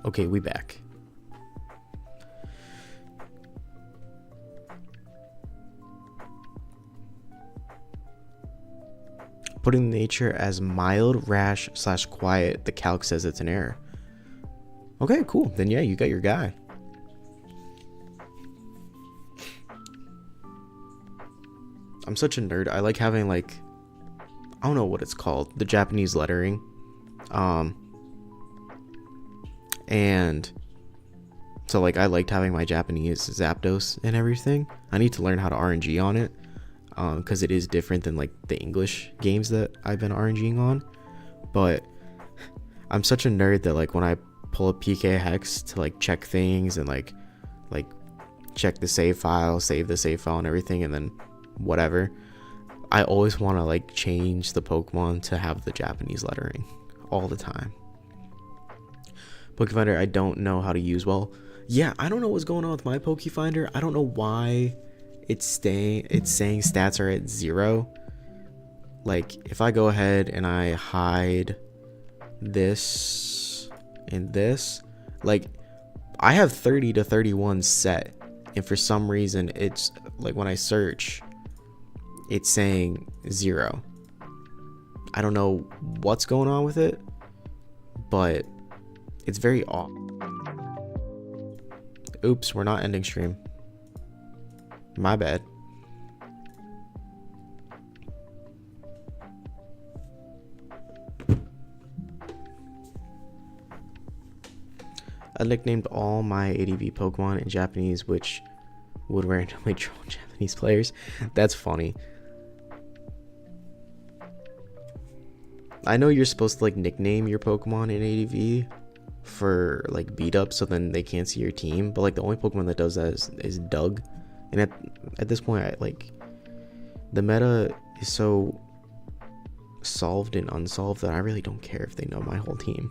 Okay, we back. Putting nature as mild, rash / quiet. The calc says it's an error. Okay, cool. Then yeah, you got your guy. I'm such a nerd. I like having like, I don't know what it's called, the Japanese lettering. And so like I liked having my Japanese Zapdos and everything. I need to learn how to RNG on it, because it is different than like the English games that I've been RNGing on. But I'm such a nerd that like when I pull up PK Hex to like check things and like check the save file, save the save file and everything, and then whatever, I always want to like change the Pokemon to have the Japanese lettering all the time. Pokefinder, I don't know how to use well. Yeah, I don't know what's going on with my Pokefinder. I don't know why it's saying stats are at 0. Like, if I go ahead and I hide this and this, like, I have 30 to 31 set, and for some reason it's like when I search it's saying 0. I don't know what's going on with it, but it's very odd. Oops, we're not ending stream. My bad. I nicknamed all my ADV Pokemon in Japanese, which would randomly troll Japanese players. That's funny. I know you're supposed to like nickname your Pokemon in ADV for like beat up so then they can't see your team, but like the only Pokemon that does that is Doug. And at this point, I like the meta is so solved and unsolved that I really don't care if they know my whole team.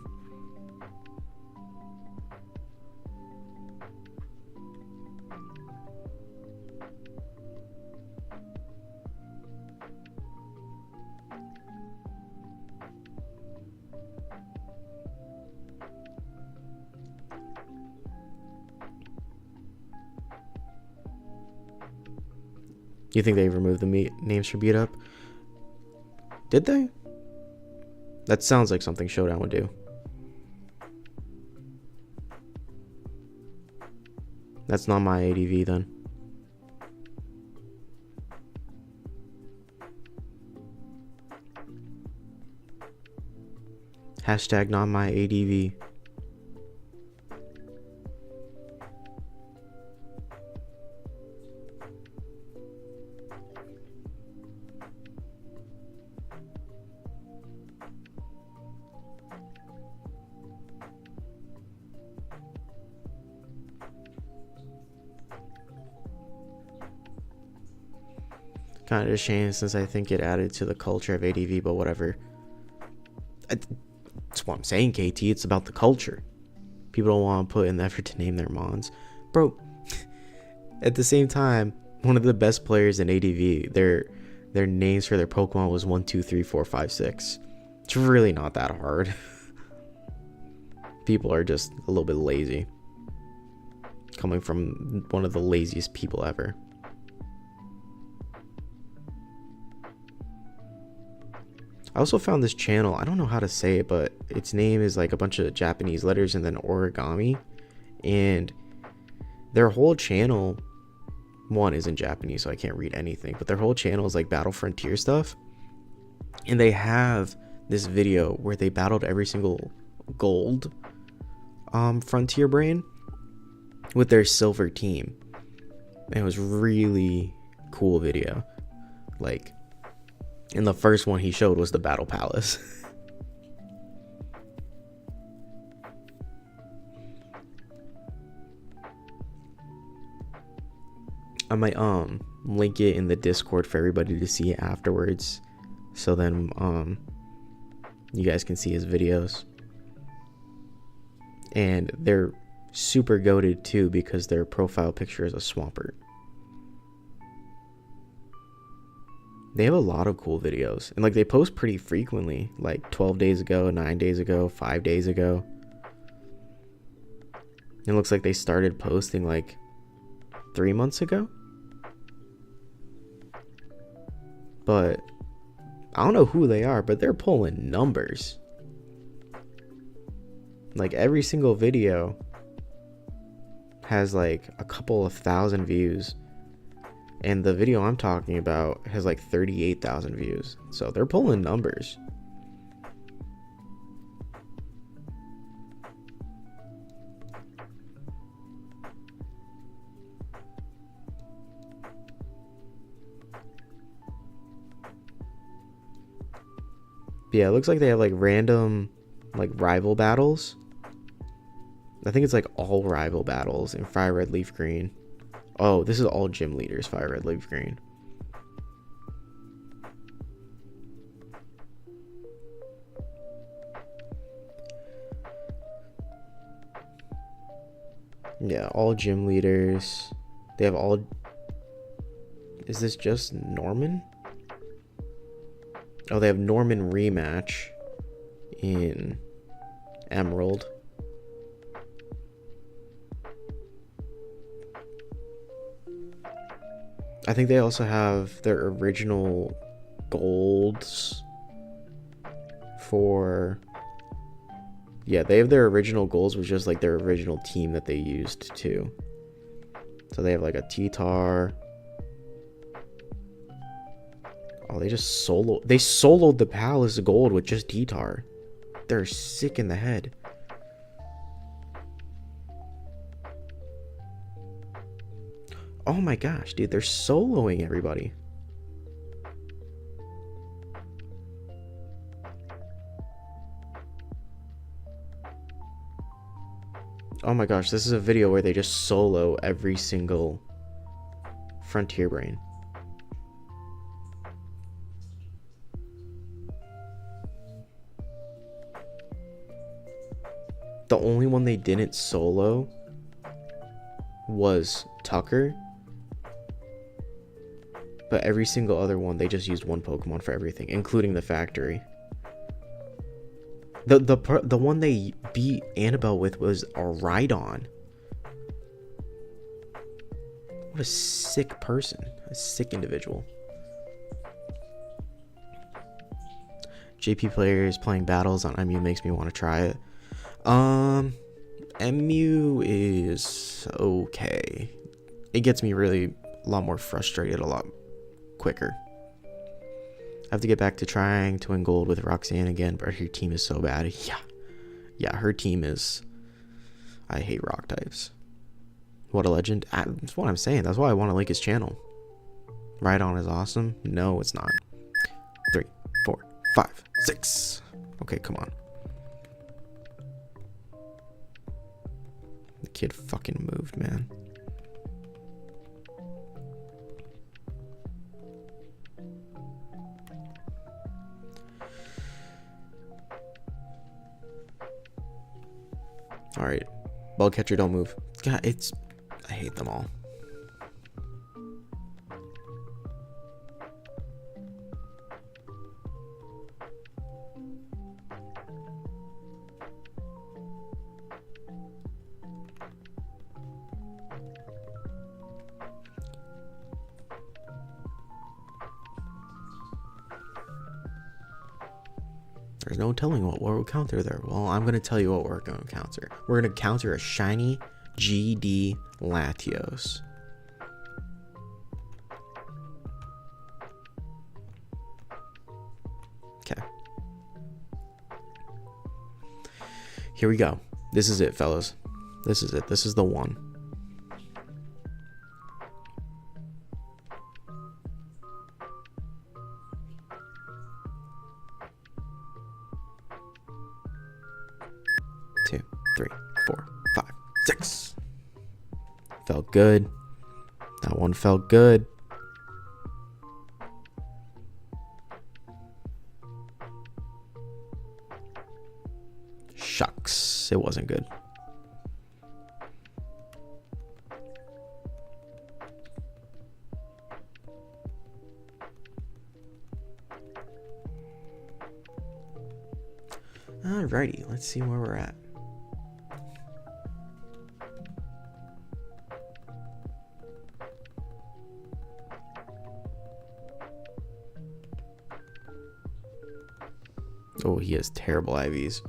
You think they removed the names for beat up? Did they? That sounds like something Showdown would do. That's not my ADV then. Hashtag not my ADV. Kind of a shame since I think it added to the culture of ADV, but whatever. That's what I'm saying, KT. It's about the culture. People don't want to put in the effort to name their mons. Bro, at the same time, one of the best players in ADV, their names for their Pokemon was 1, 2, 3, 4, 5, 6. It's really not that hard. People are just a little bit lazy. Coming from one of the laziest people ever. I also found this channel, I don't know how to say it, but its name is like a bunch of Japanese letters and then origami, and their whole channel, one is in Japanese so I can't read anything, but their whole channel is like Battle Frontier stuff, and they have this video where they battled every single gold Frontier Brain with their silver team. And it was really cool video. Like, and the first one he showed was the Battle Palace. I might link it in the Discord for everybody to see it afterwards, so then you guys can see his videos. And they're super goated too because their profile picture is a Swampert. They have a lot of cool videos, and like they post pretty frequently, like 12 days ago, 9 days ago, 5 days ago. It looks like they started posting like 3 months ago. But I don't know who they are, but they're pulling numbers. Like every single video has like a couple of thousand views. And the video I'm talking about has like 38,000 views. So they're pulling numbers. But yeah, it looks like they have like random like rival battles. I think it's like all rival battles in Fire Red Leaf Green. Oh, this is all gym leaders, Fire Red Leaf Green. Yeah, all gym leaders. They have all... Is this just Norman? Oh, they have Norman rematch in Emerald. I think they also have their original golds for... Yeah, they have their original goals, which is just like their original team that they used too. So they have like a T-Tar. Oh, they just soloed the Palace Gold with just T-Tar. They're sick in the head. Oh my gosh, dude, they're soloing everybody. Oh my gosh, this is a video where they just solo every single Frontier Brain. The only one they didn't solo was Tucker. But every single other one, they just used one Pokemon for everything, including the factory. The one they beat Annabelle with was a Rhydon. What a sick person. A sick individual. JP player is playing battles on MU makes me want to try it. MU is okay. It gets me really a lot more frustrated a lot quicker. I have to get back to trying to win gold with Roxanne again, but her team is so bad. Yeah, her team is... I hate rock types. What a legend. That's what I'm saying. That's why I want to link his channel. Rhydon is awesome. No, it's not. 3, 4, 5, 6. Okay, come on. The kid fucking moved, man. Alright. Ball catcher, don't move. God, I hate them all. There's no telling what we'll counter there. Well, I'm going to tell you what we're going to counter. We're going to counter a shiny GD Latios. Okay. Here we go. This is it, fellas. This is it. This is the one. Two, 3, 4, 5, 6. Felt good. That one felt good. Shucks, it wasn't good. Alrighty, let's see where we're at. Oh, he has terrible IVs.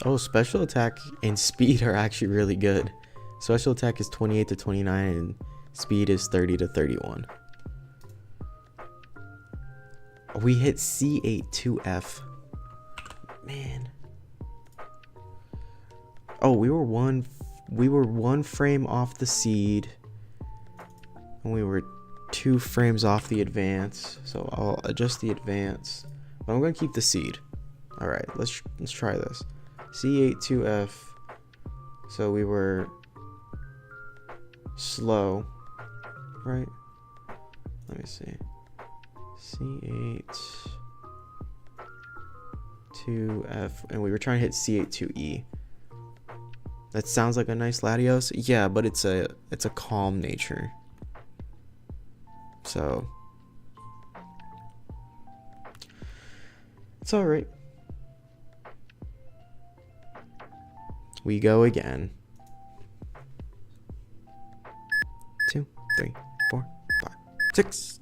Oh, special attack and speed are actually really good. Special attack is 28 to 29 and speed is 30 to 31. We hit C82F. Man. Oh, we were one frame off the seed. And we were 2 frames off the advance. So I'll adjust the advance. But I'm gonna keep the seed. Alright, let's try this. C82F So we were slow, right? Let me see. C8 2F, and we were trying to hit C8 2E. That sounds like a nice Latios. Yeah, but it's a calm nature. So it's all right. We go again. 2, 3, 4, 5, 6.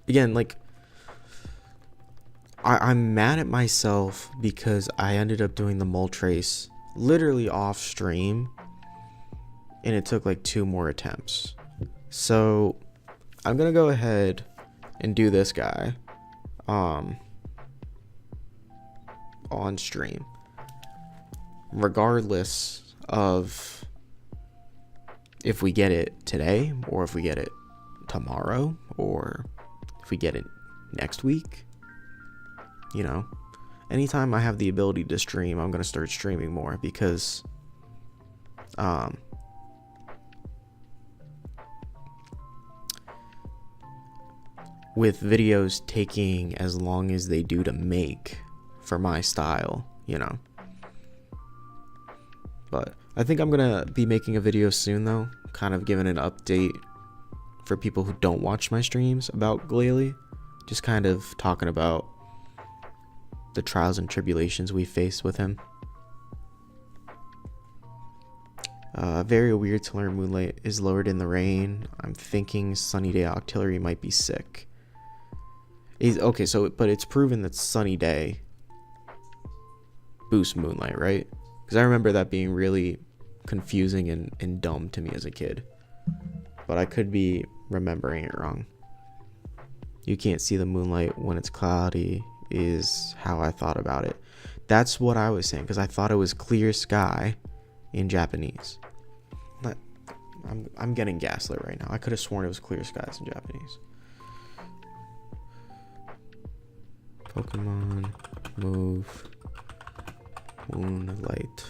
Again, like, I'm mad at myself because I ended up doing the mole trace literally off stream, and it took like 2 more attempts. So I'm gonna go ahead and do this guy on stream, regardless of if we get it today or if we get it tomorrow or if we get it next week. You know, anytime I have the ability to stream, I'm going to start streaming more because with videos taking as long as they do to make for my style, you know. But I think I'm going to be making a video soon, though, kind of giving an update for people who don't watch my streams about Glalie, just kind of talking about the trials and tribulations we faced with him. Very weird to learn Moonlight is lowered in the rain. I'm thinking Sunny Day Octillery might be sick. Okay, so, but it's proven that Sunny Day boosts Moonlight, right? Because I remember that being really confusing and dumb to me as a kid. But I could be remembering it wrong. You can't see the moonlight when it's cloudy is how I thought about it. That's what I was saying, because I thought it was clear sky in Japanese. I'm getting gaslit right now. I could have sworn it was clear skies in Japanese. Pokemon move Moonlight.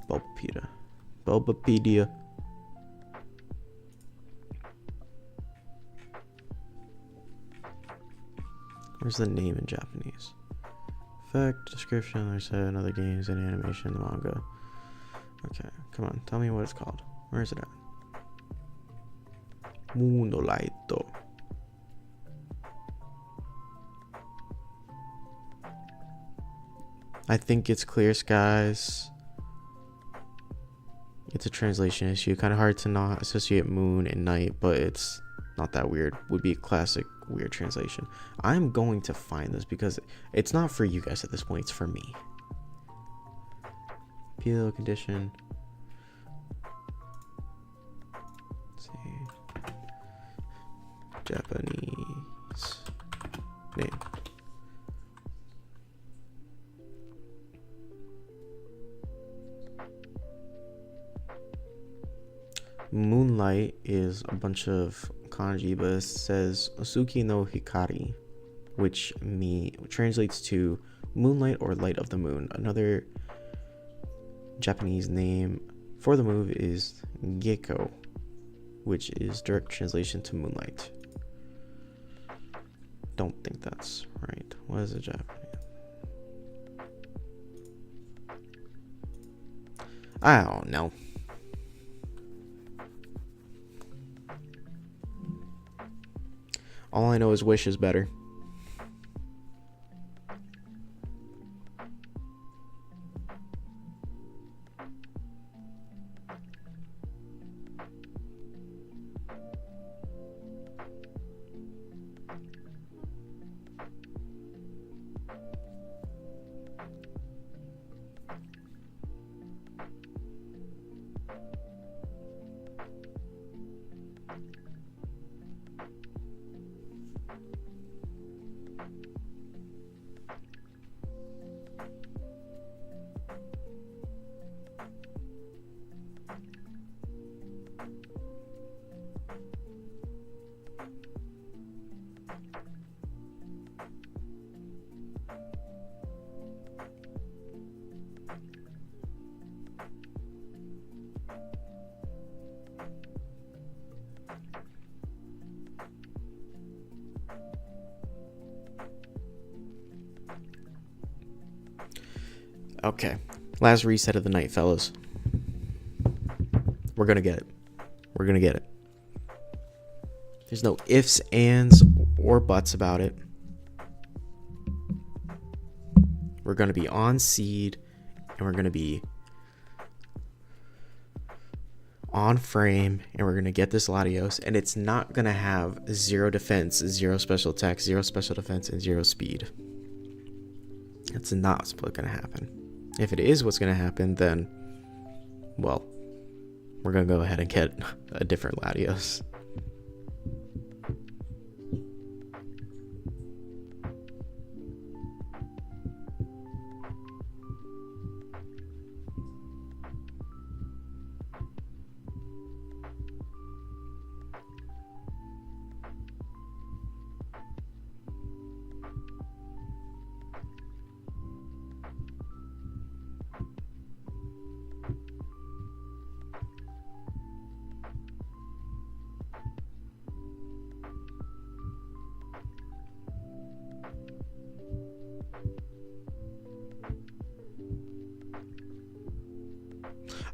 Bulbapedia. Where's the name in Japanese? Fact, description, there's other games and animation, manga. Okay, come on, tell me what it's called. Where is it at? Moonlight. I think it's clear skies. It's a translation issue. Kind of hard to not associate moon and night, but it's not that weird. Would be a classic weird translation. I'm going to find this because it's not for you guys at this point. It's for me. Peel condition. Let's see. Japanese name. Moonlight is a bunch of kanji, but it says Osuki no Hikari, which translates to moonlight or light of the moon. Another Japanese name for the move is Geko, which is direct translation to moonlight. Don't think that's right. What is it Japanese? I don't know. All I know is Wish is better. Okay. Last reset of the night, fellas. We're gonna get it. We're gonna get it. There's no ifs, ands, or buts about it. We're gonna be on seed, and we're gonna be on frame, and we're gonna get this Latios, and it's not gonna have 0 defense, 0 special attack, 0 special defense, and 0 speed. That's not what's gonna happen. If it is what's gonna happen, then, well, we're gonna go ahead and get a different Latios.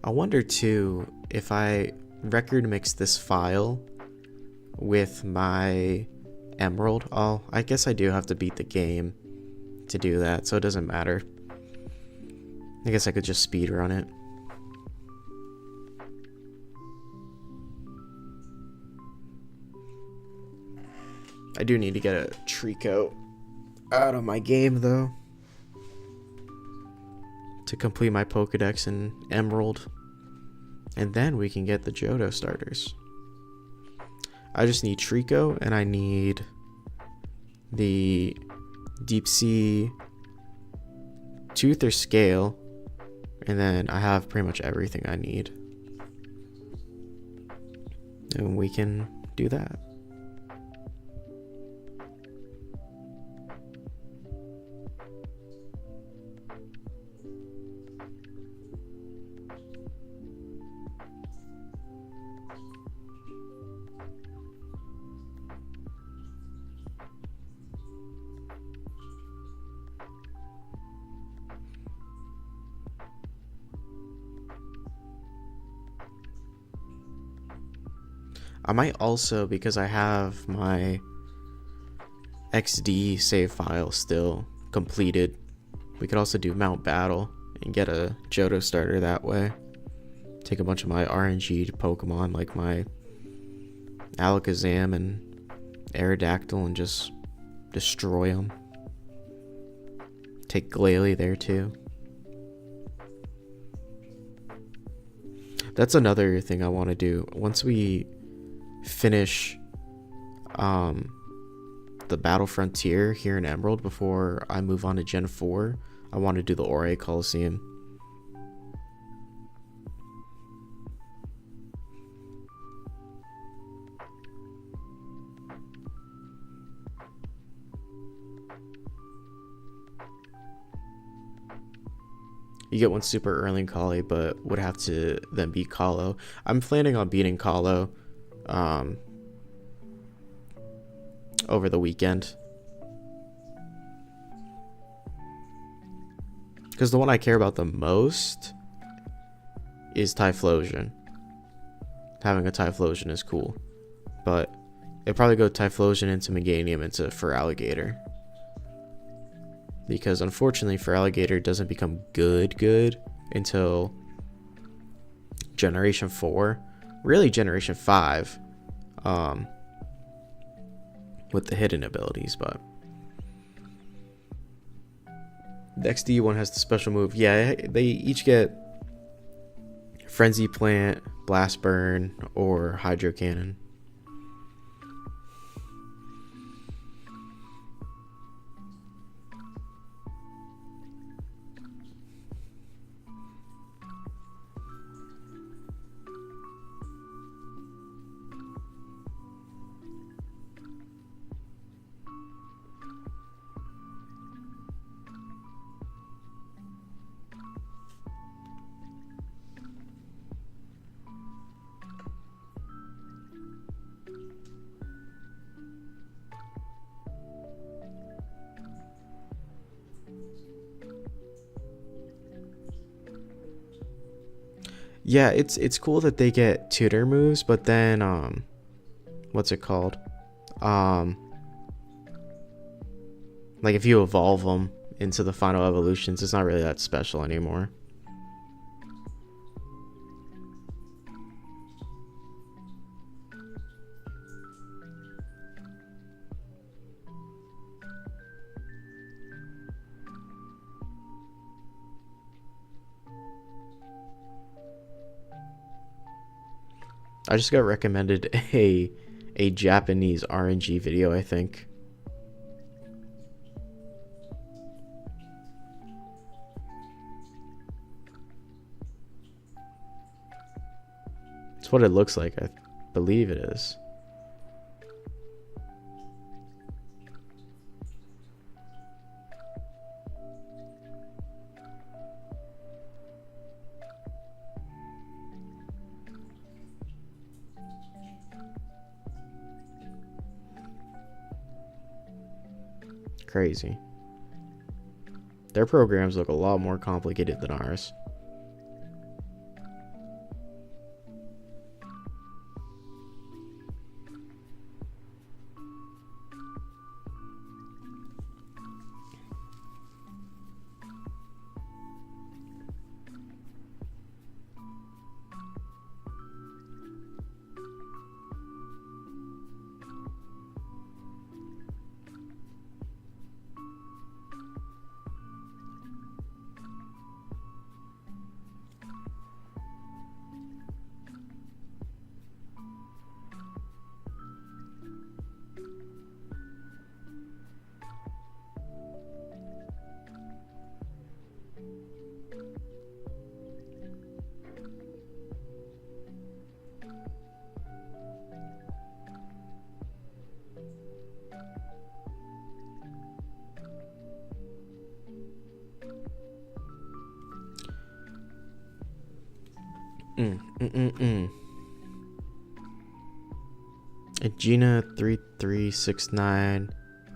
I wonder too if I record mix this file with my Emerald. Oh, I guess I do have to beat the game to do that, so it doesn't matter. I guess I could just speed run it. I do need to get a Trico out of my game though to complete my Pokedex and Emerald, and then we can get the Johto starters. I just need Trico, and I need the Deep Sea Tooth or Scale, and then I have pretty much everything I need, and we can do that. I might also, because I have my XD save file still completed, we could also do Mount Battle and get a Johto starter that way. Take a bunch of my RNG Pokemon like my Alakazam and Aerodactyl and just destroy them. Take Glalie there too. That's another thing I want to do. Once we finish the Battle Frontier here in Emerald before I move on to Gen 4, I want to do the Ore Coliseum. You get one super early in Kali, but would have to then beat Kalo. I'm planning on beating Kalo over the weekend, because the one I care about the most is Typhlosion. Having a Typhlosion is cool, but it'd probably go Typhlosion into Meganium into Feraligatr, because unfortunately Feraligatr doesn't become good until Generation 4, really Generation 5, with the hidden abilities. But the XD one has the special move. Yeah, they each get Frenzy Plant, Blast Burn, or Hydro Cannon. Yeah, it's cool that they get tutor moves, but then what's it called? Um, like if you evolve them into the final evolutions, it's not really that special anymore. I just got recommended a Japanese RNG video, I think. It's what it looks like. I believe it is. Crazy. Their programs look a lot more complicated than ours. Gina3369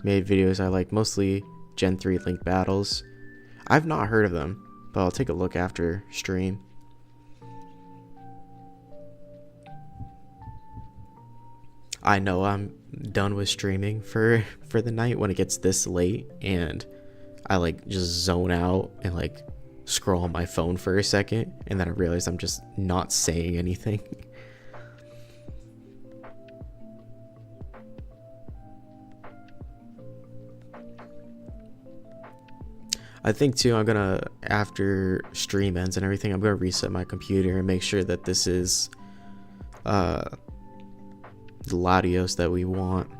made videos I like, mostly Gen 3 Link battles. I've not heard of them, but I'll take a look after stream. I know I'm done with streaming for the night when it gets this late, and I like just zone out and like scroll on my phone for a second, and then I realize I'm just not saying anything. I think too, I'm gonna, after stream ends and everything, I'm gonna reset my computer and make sure that this is the Latios that we want.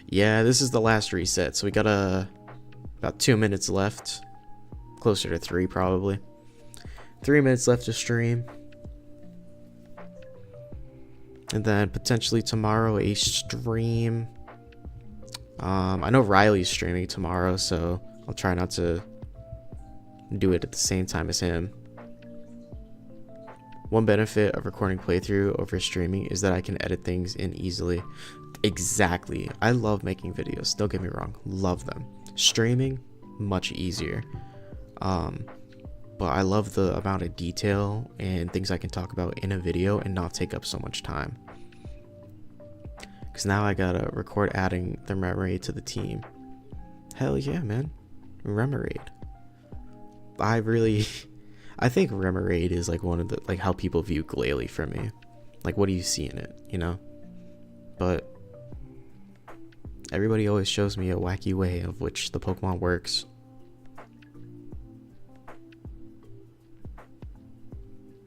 Yeah, this is the last reset, so we got about 2 minutes left. Closer to 3 probably. 3 minutes left to stream. And then potentially tomorrow a stream. I know Riley's streaming tomorrow, so I'll try not to do it at the same time as him. One benefit of recording playthrough over streaming is that I can edit things in easily. Exactly. I love making videos. Don't get me wrong. Love them. Streaming, much easier. But I love the amount of detail and things I can talk about in a video and not take up so much time. Because now I gotta record adding the Remoraid to the team. Hell yeah, man. Remoraid. I think Remoraid is like one of the, like how people view Glalie for me. Like, what do you see in it, you know? But everybody always shows me a wacky way of which the Pokemon works.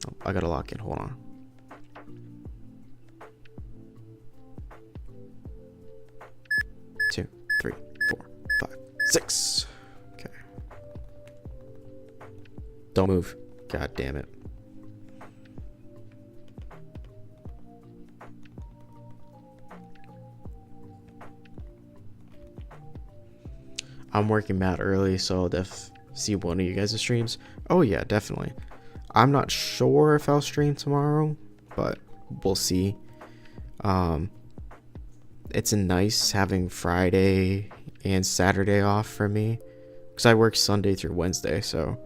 Oh, I gotta lock in, hold on. Two, 3, 4, 5, 6. Okay. Don't move. God damn it. I'm working mad early, so I'll see one of you guys' streams. Oh yeah, definitely. I'm not sure if I'll stream tomorrow, but we'll see. It's nice having Friday and Saturday off for me, because I work Sunday through Wednesday, so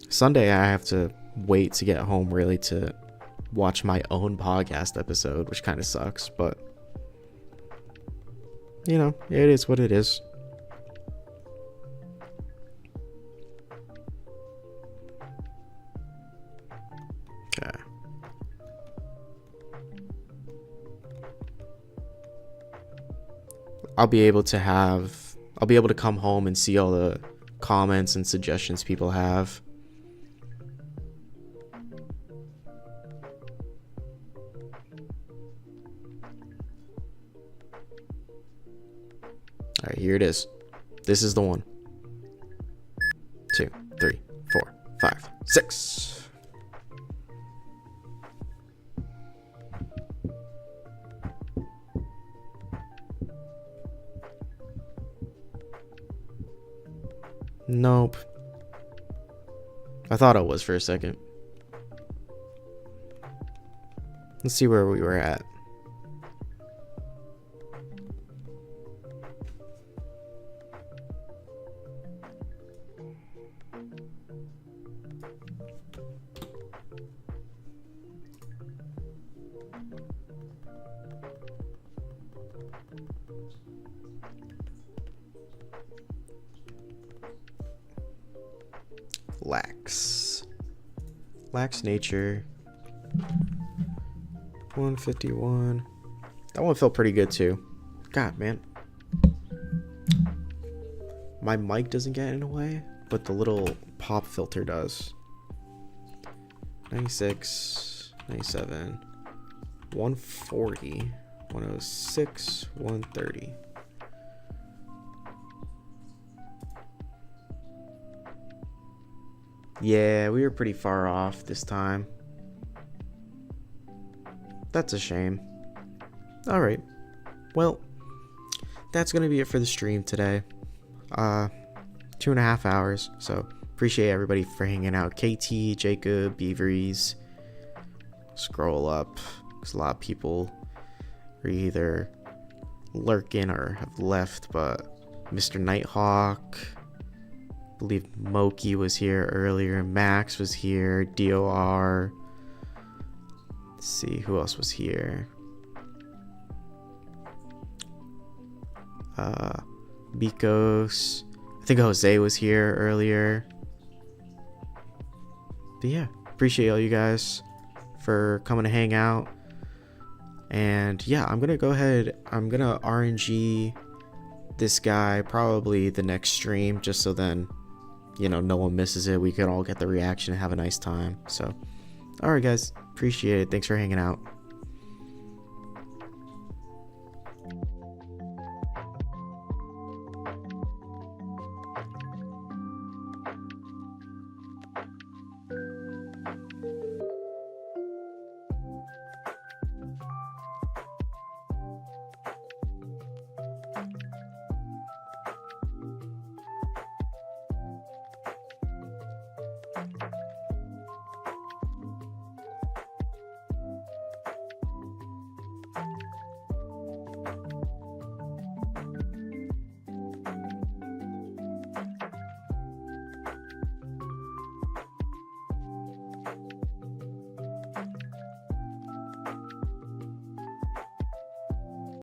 Sunday I have to wait to get home really to watch my own podcast episode, which kind of sucks, but you know, it is what it is. Okay. I'll be able to come home and see all the comments and suggestions people have. All right, here it is. This is the one. 2, 3, 4, 5, 6. Nope. I thought it was for a second. Let's see where we were at. Lax nature. 151. That one felt pretty good too. God, man. My mic doesn't get in the way, but the little pop filter does. 96, 97, 140, 106, 130. Yeah, we were pretty far off this time. That's a shame. Alright. Well, that's going to be it for the stream today. 2.5 hours. So, appreciate everybody for hanging out. KT, Jacob, Beaveries. Scroll up. Because a lot of people are either lurking or have left. But Mr. Nighthawk. I believe Moki was here earlier. Max was here. DOR. Let's see who else was here. Bikos. I think Jose was here earlier. But yeah, appreciate all you guys for coming to hang out. And yeah, I'm gonna go ahead. I'm gonna RNG this guy probably the next stream, just so then, you know, no one misses it. We can all get the reaction and have a nice time. So, alright guys, appreciate it. Thanks for hanging out.